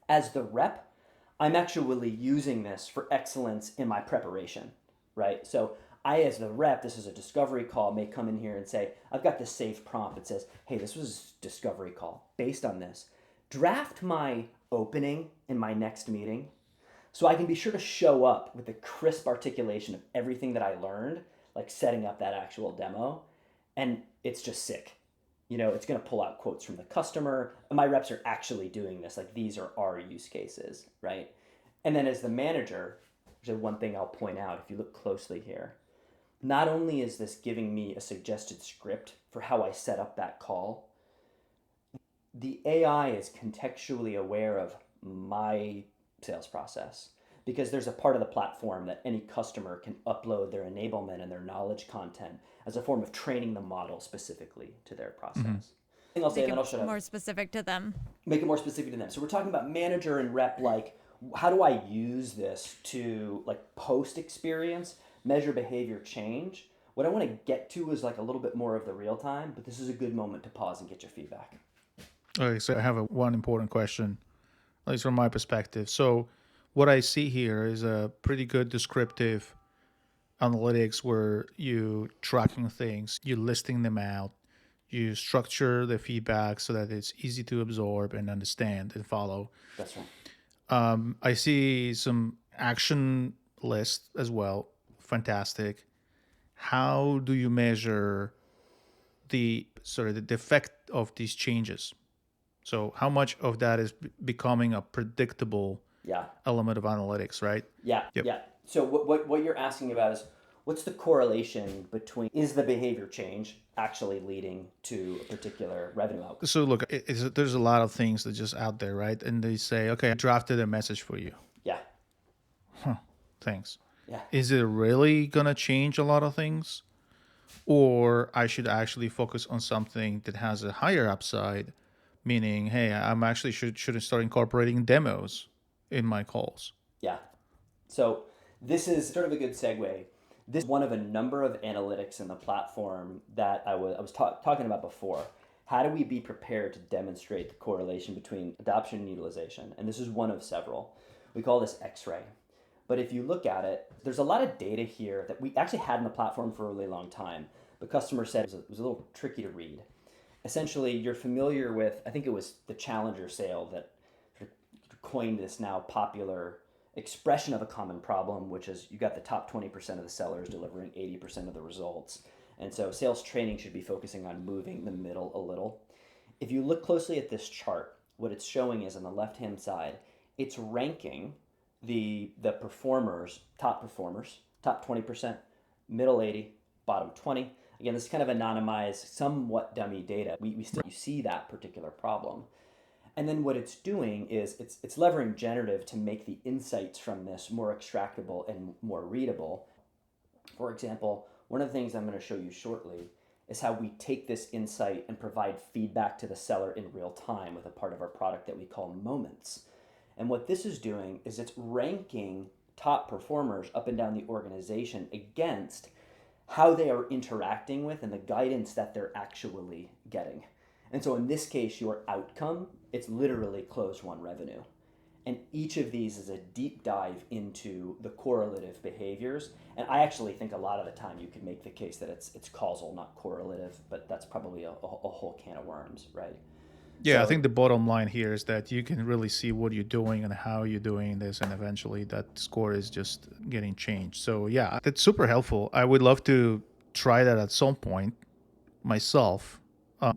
Speaker 2: As the rep, I'm actually using this for excellence in my preparation, right? So I, as the rep, this is a discovery call, may come in here and say, I've got this safe prompt that says, hey, this was a discovery call. Based on this, draft my opening in my next meeting so I can be sure to show up with a crisp articulation of everything that I learned, like setting up that actual demo. And it's just sick. It's going to pull out quotes from the customer. And my reps are actually doing this. Like these are our use cases, right? And then as the manager, there's one thing I'll point out if you look closely here. Not only is this giving me a suggested script for how I set up that call, the AI is contextually aware of my sales process because there's a part of the platform that any customer can upload their enablement and their knowledge content as a form of training the model specifically to their process.
Speaker 3: Mm-hmm. I'll say, and then I'll shut up. More specific to them.
Speaker 2: Make it more specific to them. So we're talking about manager and rep, like how do I use this to post experience, measure behavior change? What I want to get to is a little bit more of the real time, but this is a good moment to pause and get your feedback.
Speaker 1: Okay, so I have one important question, at least from my perspective. So what I see here is a pretty good descriptive analytics where you tracking things, you listing them out, you structure the feedback so that it's easy to absorb and understand and follow.
Speaker 2: That's right.
Speaker 1: I see some action list as well. Fantastic. How do you measure the effect of these changes? So how much of that is becoming a predictable element of analytics, right?
Speaker 2: Yeah. So what you're asking about is what's the correlation between is the behavior change actually leading to a particular revenue outcome?
Speaker 1: So look, there's a lot of things that are just out there, right? And they say, okay, I drafted a message for you.
Speaker 2: Yeah.
Speaker 1: Thanks.
Speaker 2: Yeah.
Speaker 1: Is it really going to change a lot of things? Or I should actually focus on something that has a higher upside, meaning, hey, I'm actually should start incorporating demos in my calls.
Speaker 2: Yeah. So this is sort of a good segue. This is one of a number of analytics in the platform that I was talking about before. How do we be prepared to demonstrate the correlation between adoption and utilization? And this is one of several. We call this X-ray. But if you look at it, there's a lot of data here that we actually had in the platform for a really long time. The customer said it was a little tricky to read. Essentially, you're familiar with, I think it was the Challenger sale that coined this now popular expression of a common problem, which is you got the top 20% of the sellers delivering 80% of the results. And so sales training should be focusing on moving the middle a little. If you look closely at this chart, what it's showing is on the left-hand side, it's ranking the performers, top 20%, middle 80, bottom 20. Again, this is kind of anonymized, somewhat dummy data. We still see that particular problem. And then what it's doing is it's leveraging generative to make the insights from this more extractable and more readable. For example, one of the things I'm going to show you shortly is how we take this insight and provide feedback to the seller in real time with a part of our product that we call moments. And what this is doing is it's ranking top performers up and down the organization against how they are interacting with and the guidance that they're actually getting. And so in this case, your outcome, it's literally closed won revenue. And each of these is a deep dive into the correlative behaviors. And I actually think a lot of the time you could make the case that it's causal, not correlative, but that's probably a whole can of worms, right?
Speaker 1: Yeah, I think the bottom line here is that you can really see what you're doing and how you're doing this, and eventually that score is just getting changed. So yeah, that's super helpful. I would love to try that at some point myself,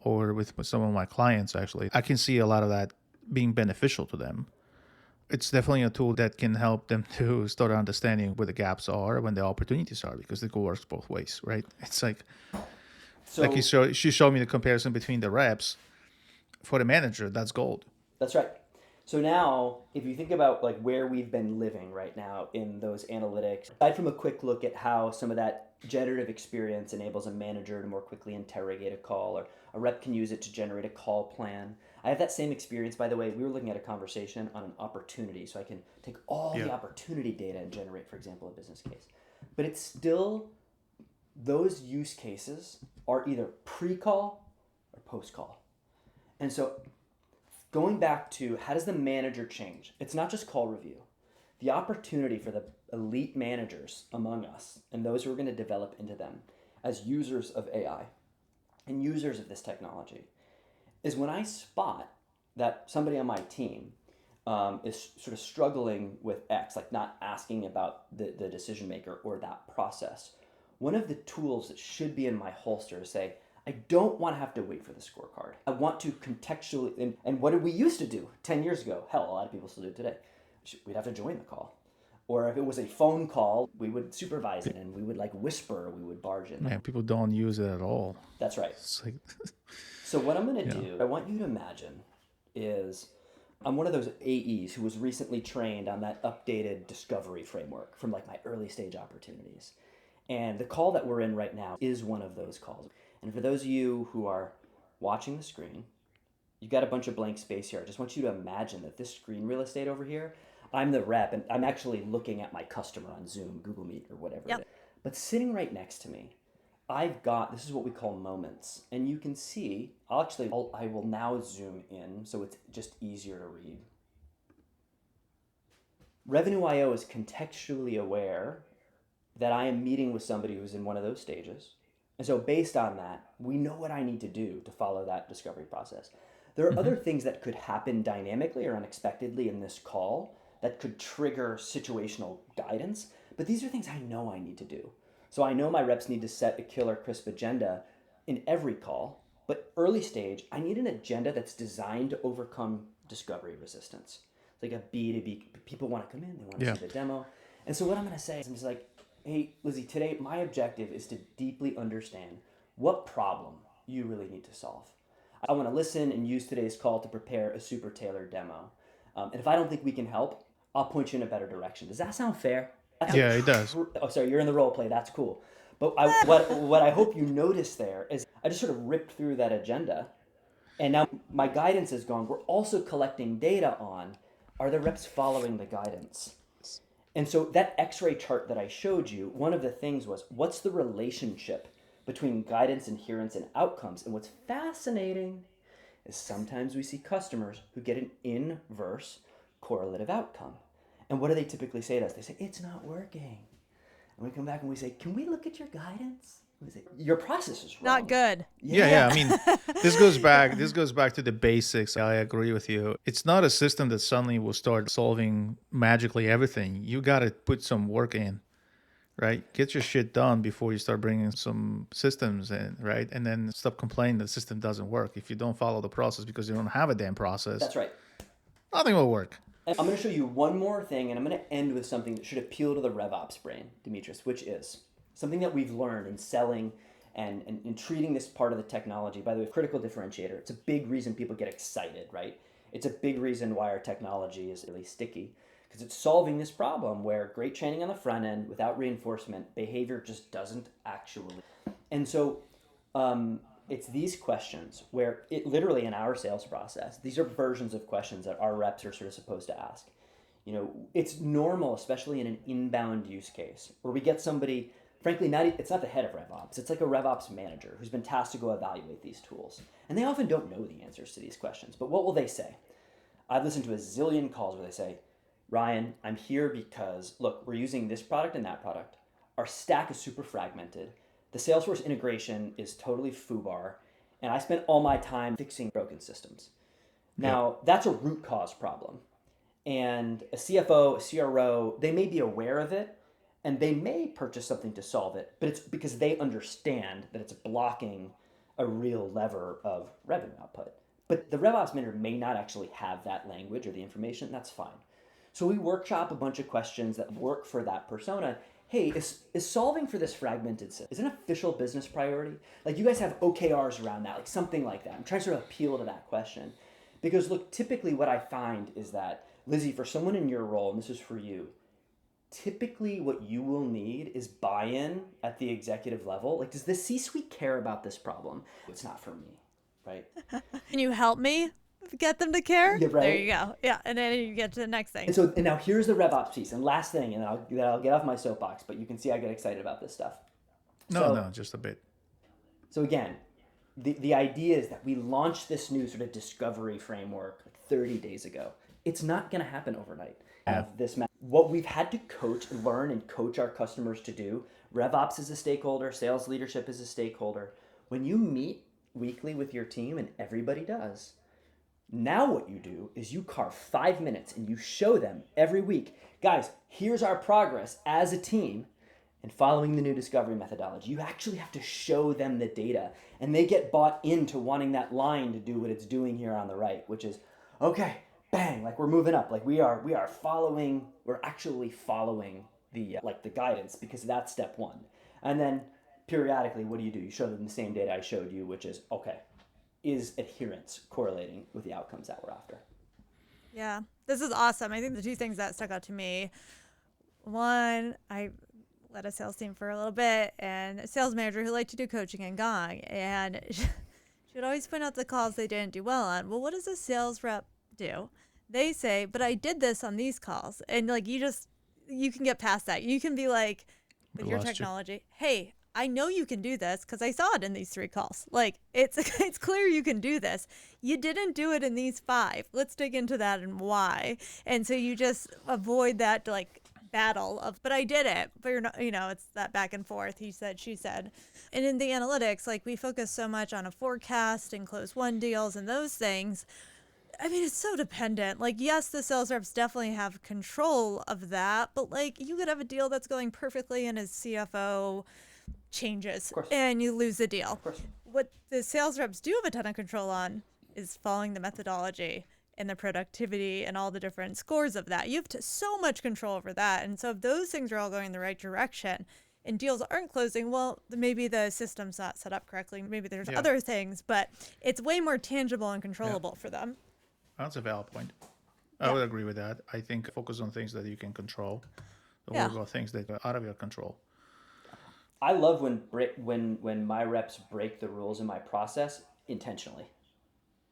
Speaker 1: or with some of my clients. Actually, I can see a lot of that being beneficial to them. It's definitely a tool that can help them to start understanding where the gaps are, when the opportunities are, because it works both ways, right? It's like she showed me the comparison between the reps. For the manager, that's gold.
Speaker 2: That's right. So now, if you think about like where we've been living right now in those analytics, aside from a quick look at how some of that generative experience enables a manager to more quickly interrogate a call, or a rep can use it to generate a call plan. I have that same experience, by the way. We were looking at a conversation on an opportunity, so I can take all the opportunity data and generate, for example, a business case. But it's still, those use cases are either pre-call or post-call. And so going back to how does the manager change? It's not just call review. The opportunity for the elite managers among us and those who are going to develop into them as users of AI and users of this technology is when I spot that somebody on my team is sort of struggling with X, like not asking about the decision maker or that process. One of the tools that should be in my holster is say, I don't want to have to wait for the scorecard. I want to contextually, and what did we used to do 10 years ago? Hell, a lot of people still do today. We'd have to join the call. Or if it was a phone call, we would supervise it and we would like whisper, we would barge in.
Speaker 1: Man, people don't use it at all.
Speaker 2: That's right.
Speaker 1: It's like
Speaker 2: So what I'm going to do, I want you to imagine is I'm one of those AEs who was recently trained on that updated discovery framework from like my early stage opportunities. And the call that we're in right now is one of those calls. And for those of you who are watching the screen, you've got a bunch of blank space here. I just want you to imagine that this screen real estate over here, I'm the rep, and I'm actually looking at my customer on Zoom, Google Meet, or whatever it is. But sitting right next to me, I've got, this is what we call moments. And you can see, I will now zoom in so it's just easier to read. Revenue IO is contextually aware that I am meeting with somebody who's in one of those stages. And so based on that, we know what I need to do to follow that discovery process. There are other things that could happen dynamically or unexpectedly in this call that could trigger situational guidance, but these are things I know I need to do. So I know my reps need to set a killer crisp agenda in every call, but early stage, I need an agenda that's designed to overcome discovery resistance. It's like a B2B, people want to come in, they want to see the demo. And so what I'm going to say is I'm just like, hey, Lizzie, today my objective is to deeply understand what problem you really need to solve. I want to listen and use today's call to prepare a super tailored demo. And if I don't think we can help, I'll point you in a better direction. Does that sound fair?
Speaker 1: Yeah, it does.
Speaker 2: Oh, sorry, you're in the role play. That's cool. But what I hope you notice there is I just sort of ripped through that agenda. And now my guidance is gone. We're also collecting data on, are the reps following the guidance? And so that X-ray chart that I showed you, one of the things was, what's the relationship between guidance, adherence, and outcomes? And what's fascinating is sometimes we see customers who get an inverse correlative outcome. And what do they typically say to us? They say, it's not working. And we come back and we say, can we look at your guidance? We say, your process is wrong.
Speaker 3: Not good.
Speaker 1: Yeah. I mean, this goes back to the basics. I agree with you. It's not a system that suddenly will start solving magically everything. You got to put some work in, right? Get your shit done before you start bringing some systems in, right? And then stop complaining that the system doesn't work. If you don't follow the process because you don't have a damn process,
Speaker 2: That's right.
Speaker 1: Nothing will work.
Speaker 2: And I'm going to show you one more thing, and I'm going to end with something that should appeal to the RevOps brain, Dimitris, which is something that we've learned in selling and in treating this part of the technology. By the way, critical differentiator. It's a big reason people get excited, right? It's a big reason why our technology is really sticky, because it's solving this problem where great training on the front end without reinforcement, behavior just doesn't actually. And so it's these questions where it literally in our sales process, these are versions of questions that our reps are sort of supposed to ask. You know, it's normal, especially in an inbound use case where we get somebody, frankly, it's not the head of RevOps. It's like a RevOps manager who's been tasked to go evaluate these tools. And they often don't know the answers to these questions. But what will they say? I've listened to a zillion calls where they say, Ryan, I'm here because, look, we're using this product and that product. Our stack is super fragmented. The Salesforce integration is totally foobar, and I spent all my time fixing broken systems. Now, that's a root cause problem. And a CFO, a CRO, they may be aware of it, and they may purchase something to solve it, but it's because they understand that it's blocking a real lever of revenue output. But the RevOps manager may not actually have that language or the information, that's fine. So we workshop a bunch of questions that work for that persona. Hey, is solving for this fragmented system, is an official business priority? Like you guys have OKRs around that, like something like that. I'm trying to sort of appeal to that question. Because look, typically what I find is that, Lizzie, for someone in your role, and this is for you, typically what you will need is buy-in at the executive level. Like, does the C-suite care about this problem? It's not for me, right?
Speaker 3: Can you help me get them to care?
Speaker 2: Yeah, right.
Speaker 3: There you go. Yeah, and then you get to the next thing.
Speaker 2: And now here's the RevOps piece, and last thing, and I'll get off my soapbox, but you can see I get excited about this stuff.
Speaker 1: No, just a bit.
Speaker 2: So again, the idea is that we launched this new sort of discovery framework like 30 days ago. It's not going to happen overnight. What we've had to learn and coach our customers to do, RevOps is a stakeholder, sales leadership is a stakeholder. When you meet weekly with your team, and everybody does, now what you do is you carve 5 minutes and you show them every week, guys, here's our progress as a team and following the new discovery methodology. You actually have to show them the data, and they get bought into wanting that line to do what it's doing here on the right, which is, okay, bang, like we're moving up, like we're actually following the guidance, because that's step one. And then periodically, what do? You show them the same data I showed you, which is, okay, is adherence correlating with the outcomes that we're after?
Speaker 3: Yeah, this is awesome. I think the two things that stuck out to me, one, I led a sales team for a little bit, and a sales manager who liked to do coaching and Gong, and she would always point out the calls they didn't do well on. Well, what does a sales rep do? They say, but I did this on these calls. And like, you can get past that. You can be like, with your technology, hey, I know you can do this because I saw it in these 3 calls. Like, it's clear you can do this. You didn't do it in these 5. Let's dig into that and why. And so you just avoid that like battle of, but I did it. But you're not, it's that back and forth. He said, she said. And in the analytics, like we focus so much on a forecast and close one deals and those things. I mean, it's so dependent. Like, yes, the sales reps definitely have control of that, but like you could have a deal that's going perfectly and his CFO changes and you lose the deal. What the sales reps do have a ton of control on is following the methodology and the productivity and all the different scores of that. You have so much control over that. And so if those things are all going in the right direction and deals aren't closing, well, maybe the system's not set up correctly. Maybe there's other things, but it's way more tangible and controllable for them.
Speaker 1: That's a valid point. I would agree with that. I think focus on things that you can control. Work on things that are out of your control.
Speaker 2: I love when my reps break the rules in my process intentionally.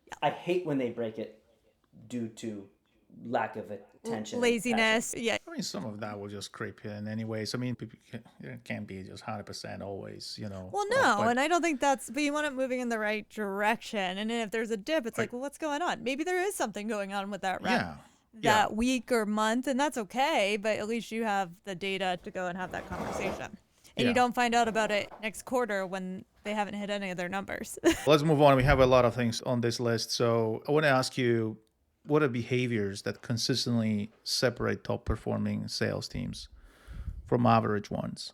Speaker 2: Yeah. I hate when they break it due to lack of attention,
Speaker 3: laziness. Yeah.
Speaker 1: I mean, some of that will just creep in anyways. I mean, it can't be just 100% always,
Speaker 3: Well, no, and I don't think but you want it moving in the right direction. And if there's a dip, it's like, well, what's going on? Maybe there is something going on with that rep that week or month, and that's okay. But at least you have the data to go and have that conversation. And you don't find out about it next quarter when they haven't hit any of their numbers.
Speaker 1: Let's move on. We have a lot of things on this list. So I want to ask you, what are behaviors that consistently separate top performing sales teams from average ones?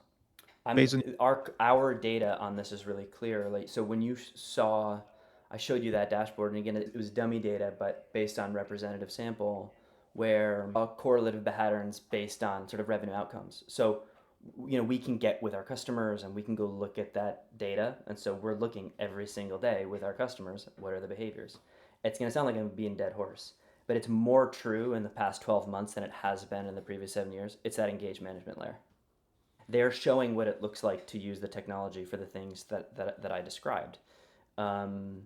Speaker 2: Our data on this is really clear. Like, so when you I showed you that dashboard, and again, it was dummy data, but based on representative sample. where correlative patterns based on sort of revenue outcomes. So, we can get with our customers and we can go look at that data. And so we're looking every single day with our customers, what are the behaviors? It's going to sound like I'm being dead horse, but it's more true in the past 12 months than it has been in the previous 7 years. It's that engaged management layer. They're showing what it looks like to use the technology for the things that I described. It's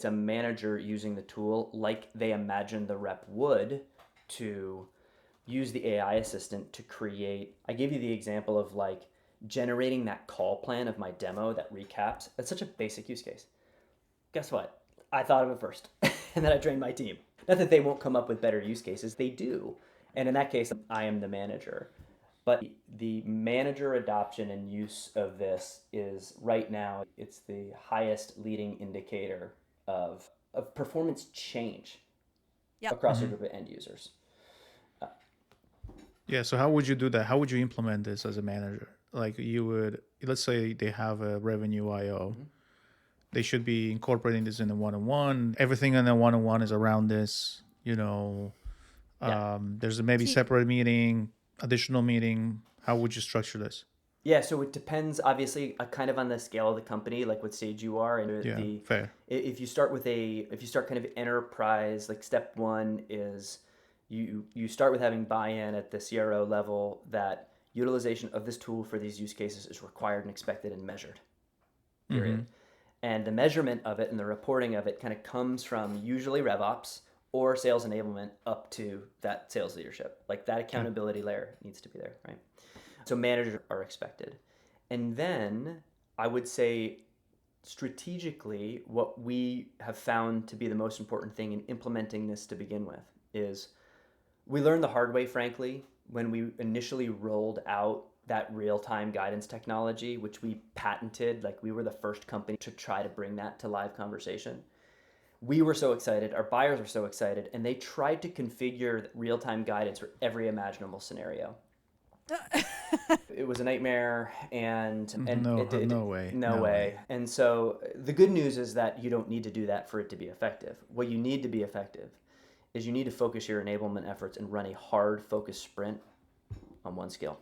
Speaker 2: a manager using the tool like they imagine the rep would to use the AI assistant to create. I gave you the example of like generating that call plan of my demo that recaps. That's such a basic use case. Guess what? I thought of it first and then I trained my team. Not that they won't come up with better use cases, they do. And in that case, I am the manager. But the manager adoption and use of this is right now, it's the highest leading indicator of performance change across a group of end users.
Speaker 1: Yeah, so how would you do that? How would you implement this as a manager? Like you would, let's say they have a Revenue IO. They should be incorporating this in the one-on-one. Everything in the one-on-one is around this, There's maybe separate meeting, additional meeting. How would you structure this?
Speaker 2: Yeah, so it depends obviously kind of on the scale of the company, like what stage you are. And
Speaker 1: fair.
Speaker 2: If you start kind of enterprise, like step one is you start with having buy-in at the CRO level that utilization of this tool for these use cases is required and expected and measured, period. And the measurement of it and the reporting of it kind of comes from usually RevOps or sales enablement up to that sales leadership. Like that accountability layer needs to be there, right? So managers are expected. And then I would say strategically, what we have found to be the most important thing in implementing this to begin with is we learned the hard way, frankly, when we initially rolled out that real-time guidance technology, which we patented. Like we were the first company to try to bring that to live conversation. We were so excited, our buyers were so excited, and they tried to configure real-time guidance for every imaginable scenario. It was a nightmare, and
Speaker 1: no way.
Speaker 2: And so the good news is that you don't need to do that for it to be effective. What you need to be effective is you need to focus your enablement efforts and run a hard focused sprint on one skill.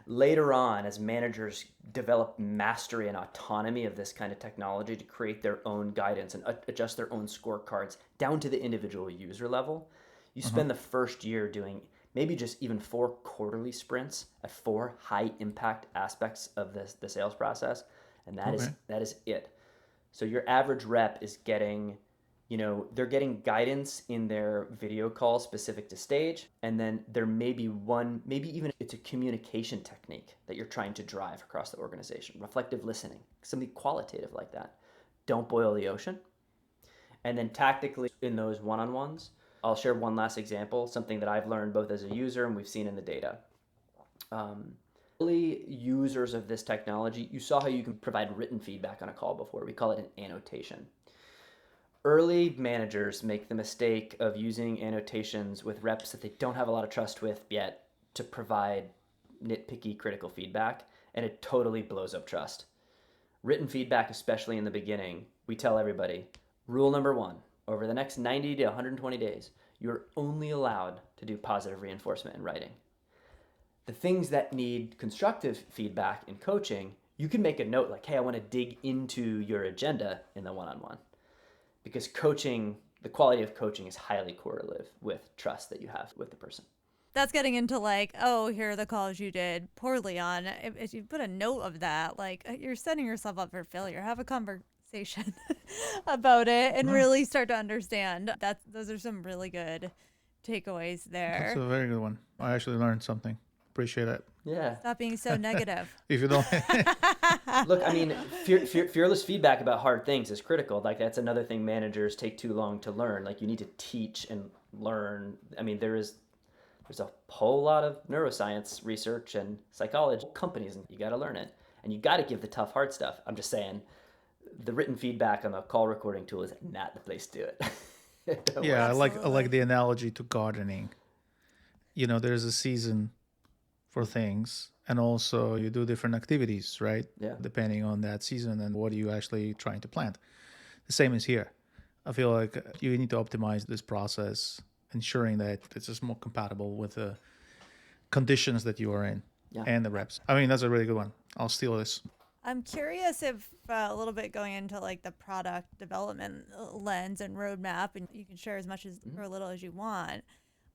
Speaker 2: Later on, as managers develop mastery and autonomy of this kind of technology to create their own guidance and adjust their own scorecards down to the individual user level, you spend the first year doing maybe just even 4 quarterly sprints at 4 high impact aspects of the sales process. And that is it. So your average rep is getting, they're getting guidance in their video call specific to stage. And then there may be maybe even it's a communication technique that you're trying to drive across the organization. Reflective listening, something qualitative like that. Don't boil the ocean. And then tactically in those one-on-ones, I'll share one last example, something that I've learned both as a user and we've seen in the data. Early users of this technology, you saw how you can provide written feedback on a call before. We call it an annotation. Early managers make the mistake of using annotations with reps that they don't have a lot of trust with yet to provide nitpicky critical feedback, and it totally blows up trust. Written feedback, especially in the beginning, we tell everybody, rule number 1, over the next 90 to 120 days, you're only allowed to do positive reinforcement in writing. The things that need constructive feedback in coaching, you can make a note like, hey, I want to dig into your agenda in the one-on-one. Because coaching, the quality of coaching is highly correlative with trust that you have with the person.
Speaker 3: That's getting into like, oh, here are the calls you did poorly on. If you put a note of that, like you're setting yourself up for failure. Have a conversation about it and really start to understand. Those are some really good takeaways there.
Speaker 1: That's a very good one. I actually learned something. Appreciate it.
Speaker 2: Yeah.
Speaker 3: Stop being so negative.
Speaker 1: If you don't.
Speaker 2: Look, I mean, fearless feedback about hard things is critical. Like that's another thing managers take too long to learn. Like you need to teach and learn. I mean, there's a whole lot of neuroscience research and psychology companies, and you got to learn it. And you got to give the tough, hard stuff. I'm just saying, the written feedback on the call recording tool is not the place to do it.
Speaker 1: Yeah, I like the analogy to gardening. There's a season for things, and also you do different activities, right?
Speaker 2: Yeah.
Speaker 1: Depending on that season and what are you actually trying to plant. The same is here. I feel like you need to optimize this process ensuring that it's just more compatible with the conditions that you are in and the reps. I mean, that's a really good one. I'll steal this.
Speaker 3: I'm curious if a little bit going into like the product development lens and roadmap, and you can share as much as or little as you want.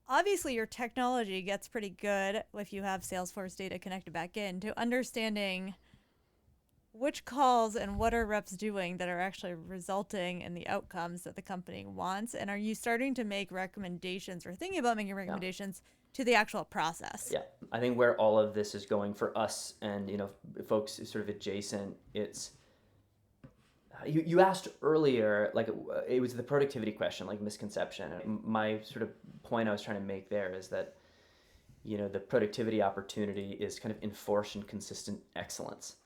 Speaker 3: Obviously, your technology gets pretty good if you have Salesforce data connected back in to understanding which calls and what are reps doing that are actually resulting in the outcomes that the company wants. And are you starting to make recommendations or thinking about making recommendations to the actual process?
Speaker 2: Yeah, I think where all of this is going for us and, folks sort of adjacent, it's, you asked earlier, like it was the productivity question, like misconception. My sort of point I was trying to make there is that, the productivity opportunity is kind of enforced and consistent excellence.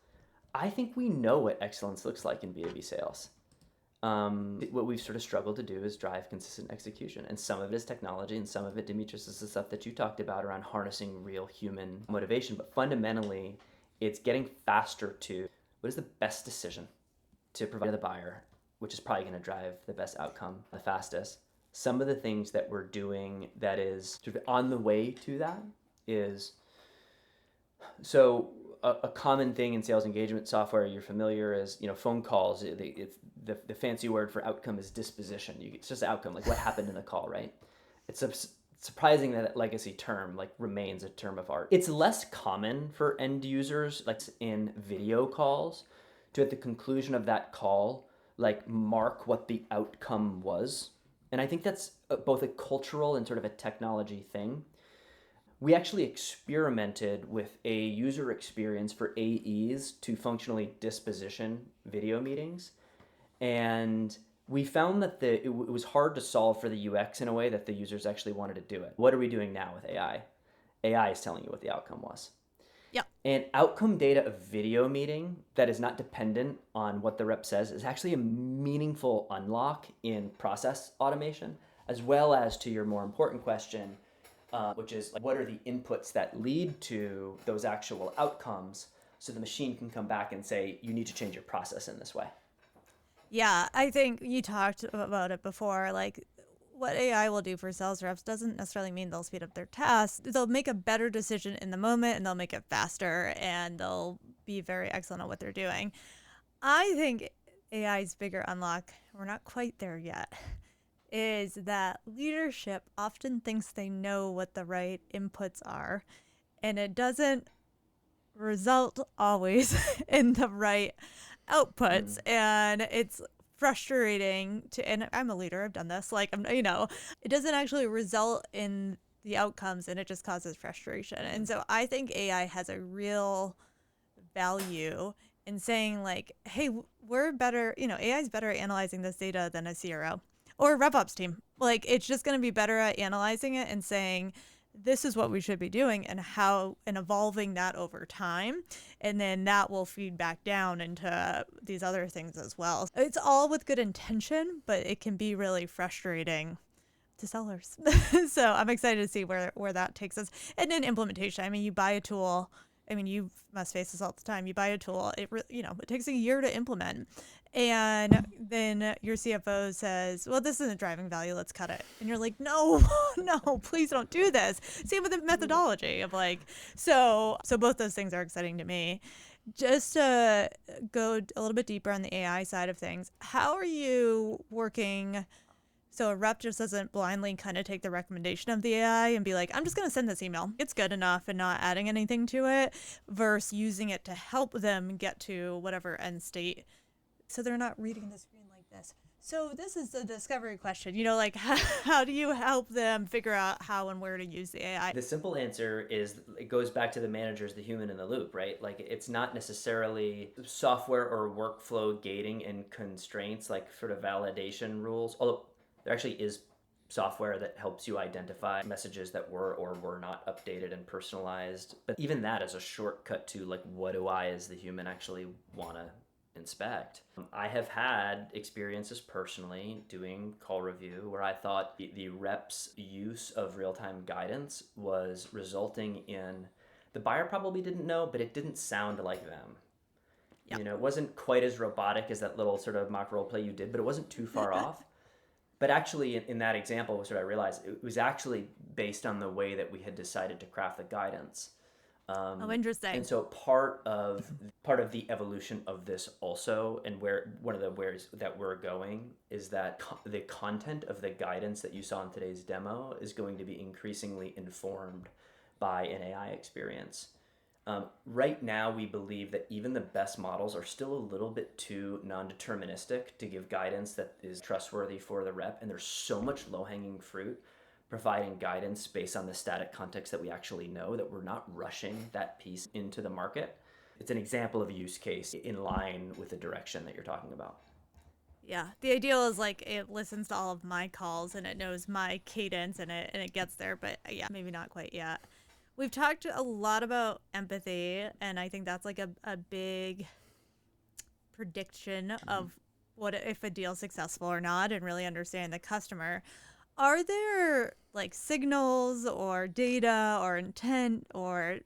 Speaker 2: I think we know what excellence looks like in B2B sales. What we've sort of struggled to do is drive consistent execution. And some of it is technology, and some of it, Dimitris, is the stuff that you talked about around harnessing real human motivation. But fundamentally, it's getting faster to what is the best decision to provide the buyer, which is probably going to drive the best outcome the fastest. Some of the things that we're doing that is sort of on the way to that is, so a common thing in sales engagement software you're familiar is, phone calls. It's the fancy word for outcome is disposition. It's just outcome, like what happened in the call, right? It's surprising that legacy term remains a term of art. It's less common for end users, like in video calls, to at the conclusion of that call, mark what the outcome was. And I think that's both a cultural and sort of a technology thing. We actually experimented with a user experience for AEs to functionally disposition video meetings. And we found that it was hard to solve for the UX in a way that the users actually wanted to do it. What are we doing now with AI? AI is telling you what the outcome was.
Speaker 3: Yep.
Speaker 2: And outcome data of video meeting that is not dependent on what the rep says is actually a meaningful unlock in process automation, as well as to your more important question, which is what are the inputs that lead to those actual outcomes, so the machine can come back and say, you need to change your process in this way.
Speaker 3: Yeah, I think you talked about it before. Like, what AI will do for sales reps doesn't necessarily mean they'll speed up their tasks. They'll make a better decision in the moment, and they'll make it faster, and they'll be very excellent at what they're doing. I think AI's bigger unlock, we're not quite there yet, is that leadership often thinks they know what the right inputs are, and it doesn't result always in the right outputs. And it's frustrating and I'm a leader, I've done this, it doesn't actually result in the outcomes, and it just causes frustration. And so I think AI has a real value in saying hey, we're better, AI is better at analyzing this data than a CRO or a RevOps team. It's just going to be better at analyzing it and saying, this is what we should be doing, and evolving that over time. And then that will feed back down into these other things as well. It's all with good intention, but it can be really frustrating to sellers. So I'm excited to see where that takes us. And then implementation. I mean, you buy a tool. I mean, you must face this all the time. You buy a tool, it takes a year to implement. And then your CFO says, well, this isn't driving value, let's cut it. And you're like, no, no, please don't do this. Same with the methodology of so both those things are exciting to me. Just to go a little bit deeper on the AI side of things, how are you working so a rep just doesn't blindly kind of take the recommendation of the AI and be like, I'm just going to send this email, it's good enough, and not adding anything to it, versus using it to help them get to whatever end state, so they're not reading the screen like this. So this is the discovery question, how do you help them figure out how and where to use the AI?
Speaker 2: The simple answer is it goes back to the managers, the human in the loop, right? It's not necessarily software or workflow gating and constraints, sort of validation rules, although there actually is software that helps you identify messages that were or were not updated and personalized. But even that is a shortcut to what do I as the human actually want to inspect. I have had experiences personally doing call review where I thought the rep's use of real-time guidance was resulting in, the buyer probably didn't know, but it didn't sound like them. Yep. It wasn't quite as robotic as that little sort of mock role play you did, but it wasn't too far off. But actually, in that example, was what I realized, it was actually based on the way that we had decided to craft the guidance.
Speaker 3: Oh, interesting.
Speaker 2: And so part of the evolution of this also, and where one of the wheres that we're going, is that the content of the guidance that you saw in today's demo is going to be increasingly informed by an AI experience. Right now, we believe that even the best models are still a little bit too non-deterministic to give guidance that is trustworthy for the rep, and there's so much low-hanging fruit providing guidance based on the static context that we actually know, that we're not rushing that piece into the market. It's an example of a use case in line with the direction that you're talking about.
Speaker 3: Yeah, the ideal is like it listens to all of my calls and it knows my cadence and it gets there, but yeah, maybe not quite yet. We've talked a lot about empathy, and I think that's like a big prediction of what if a deal's successful or not, and really understanding the customer. Are there like signals or data or intent or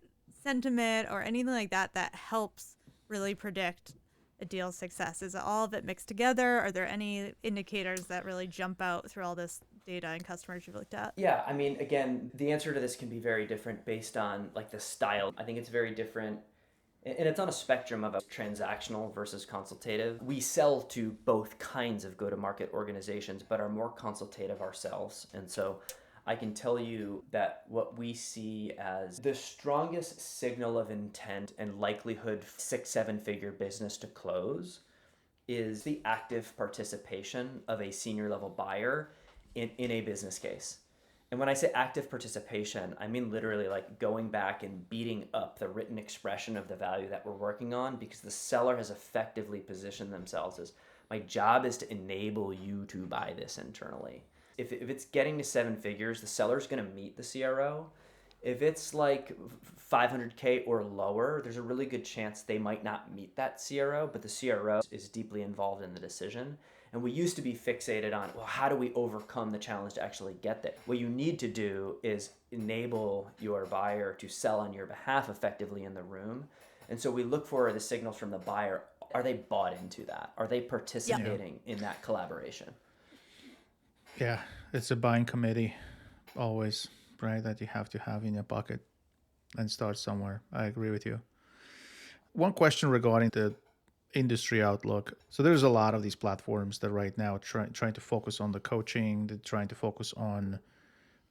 Speaker 3: sentiment or anything like that that helps really predict a deal's success? Is all of it mixed together? Are there any indicators that really jump out through all this data and customers you've looked at?
Speaker 2: Yeah, I mean, again, the answer to this can be very different based on like the style. I think it's very different, and it's on a spectrum of transactional versus consultative. We sell to both kinds of go-to-market organizations, but are more consultative ourselves. And so I can tell you that what we see as the strongest signal of intent and likelihood 6-7 figure business to close is the active participation of a senior level buyer in a business case. And when I say active participation, I mean literally like going back and beating up the written expression of the value that we're working on, because the seller has effectively positioned themselves as, my job is to enable you to buy this internally. If it's getting to 7 figures, the seller's going to meet the CRO. If it's like 500K or lower, there's a really good chance they might not meet that CRO, but the CRO is deeply involved in the decision. And we used to be fixated on, well, how do we overcome the challenge to actually get there? What you need to do is enable your buyer to sell on your behalf effectively in the room. And so we look for the signals from the buyer. Are they bought into that? Are they participating in that collaboration?
Speaker 1: Yeah, it's a buying committee always, right, that you have to have in your pocket and start somewhere. I agree with you. One question regarding the industry outlook. So there's a lot of these platforms that right now trying to focus on the coaching, they're trying to focus on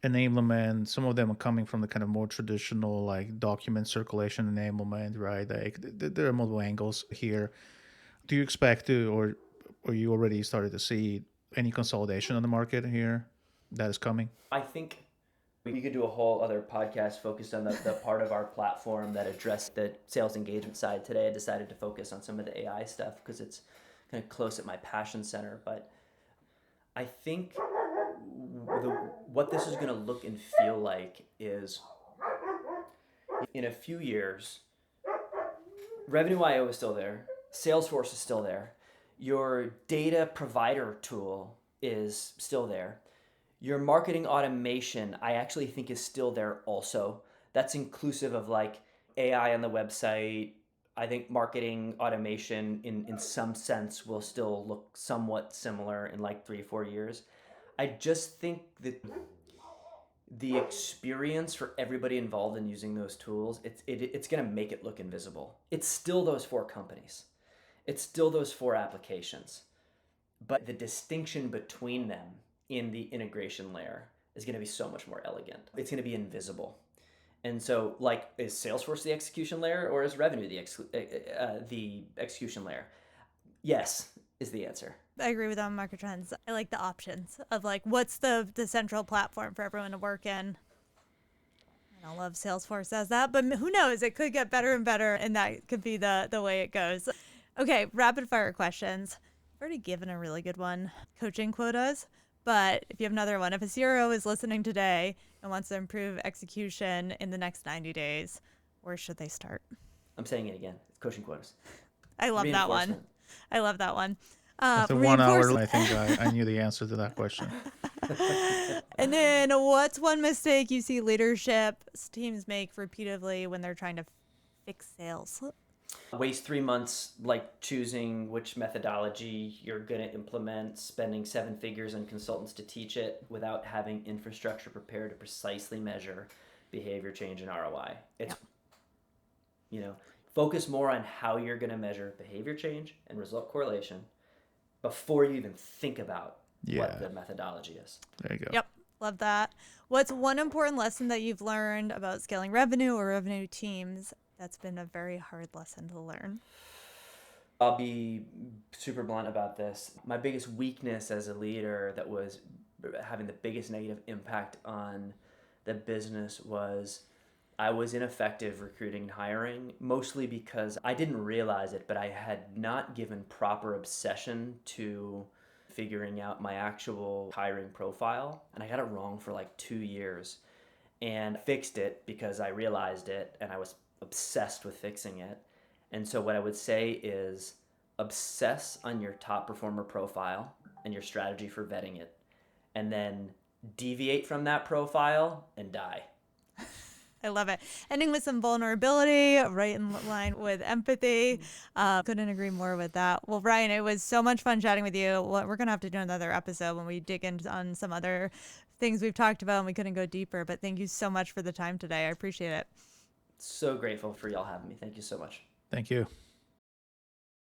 Speaker 1: enablement. Some of them are coming from the kind of more traditional like document circulation enablement, right? Like there are multiple angles here. Do you expect to, or you already started to see any consolidation on the market here that is coming?
Speaker 2: I think we could do a whole other podcast focused on the part of our platform that addressed the sales engagement side. Today I decided to focus on some of the AI stuff because it's kind of close at my passion center. But I think what this is going to look and feel like is, in a few years, Revenue IO is still there, Salesforce is still there, your data provider tool is still there. Your marketing automation, I actually think, is still there also. That's inclusive of like AI on the website. I think marketing automation in some sense will still look somewhat similar in like 3-4 years. I just think that the experience for everybody involved in using those tools, it's going to make it look invisible. It's still those 4 companies. It's still those 4 applications. But the distinction between them in the integration layer is going to be so much more elegant. It's going to be invisible. And so, like, is Salesforce the execution layer, or is Revenue the execution layer? Yes, is the answer.
Speaker 3: I agree with on market trends. I like the options of like, what's the central platform for everyone to work in. I don't love Salesforce as that, but who knows? It could get better and better, and that could be the way it goes. Okay, rapid fire questions. I've already given a really good one, coaching quotas. But if you have another one, if a CRO is listening today and wants to improve execution in the next 90 days, where should they start?
Speaker 2: I'm saying it again. It's coaching quotas.
Speaker 3: I love that one. I love that one.
Speaker 1: After 1 hour, I think I knew the answer to that question.
Speaker 3: And then what's one mistake you see leadership teams make repeatedly when they're trying to fix sales?
Speaker 2: Waste 3 months like choosing which methodology you're going to implement, spending 7 figures on consultants to teach it without having infrastructure prepared to precisely measure behavior change and ROI. It's, focus more on how you're going to measure behavior change and result correlation before you even think about what the methodology is.
Speaker 1: There you go.
Speaker 3: Yep. Love that. What's one important lesson that you've learned about scaling revenue or revenue teams that's been a very hard lesson to learn?
Speaker 2: I'll be super blunt about this. My biggest weakness as a leader that was having the biggest negative impact on the business was I was ineffective recruiting and hiring, mostly because I didn't realize it, but I had not given proper obsession to figuring out my actual hiring profile. And I got it wrong for like 2 years and fixed it because I realized it and I was obsessed with fixing it. And so what I would say is obsess on your top performer profile and your strategy for vetting it, and then deviate from that profile and die.
Speaker 3: I love it. Ending with some vulnerability, right in line with empathy. Couldn't agree more with that. Well, Ryan, it was so much fun chatting with you. We're going to have to do another episode when we dig in on some other things we've talked about and we couldn't go deeper. But thank you so much for the time today. I appreciate it.
Speaker 2: So grateful for y'all having me. Thank you so much.
Speaker 1: Thank you.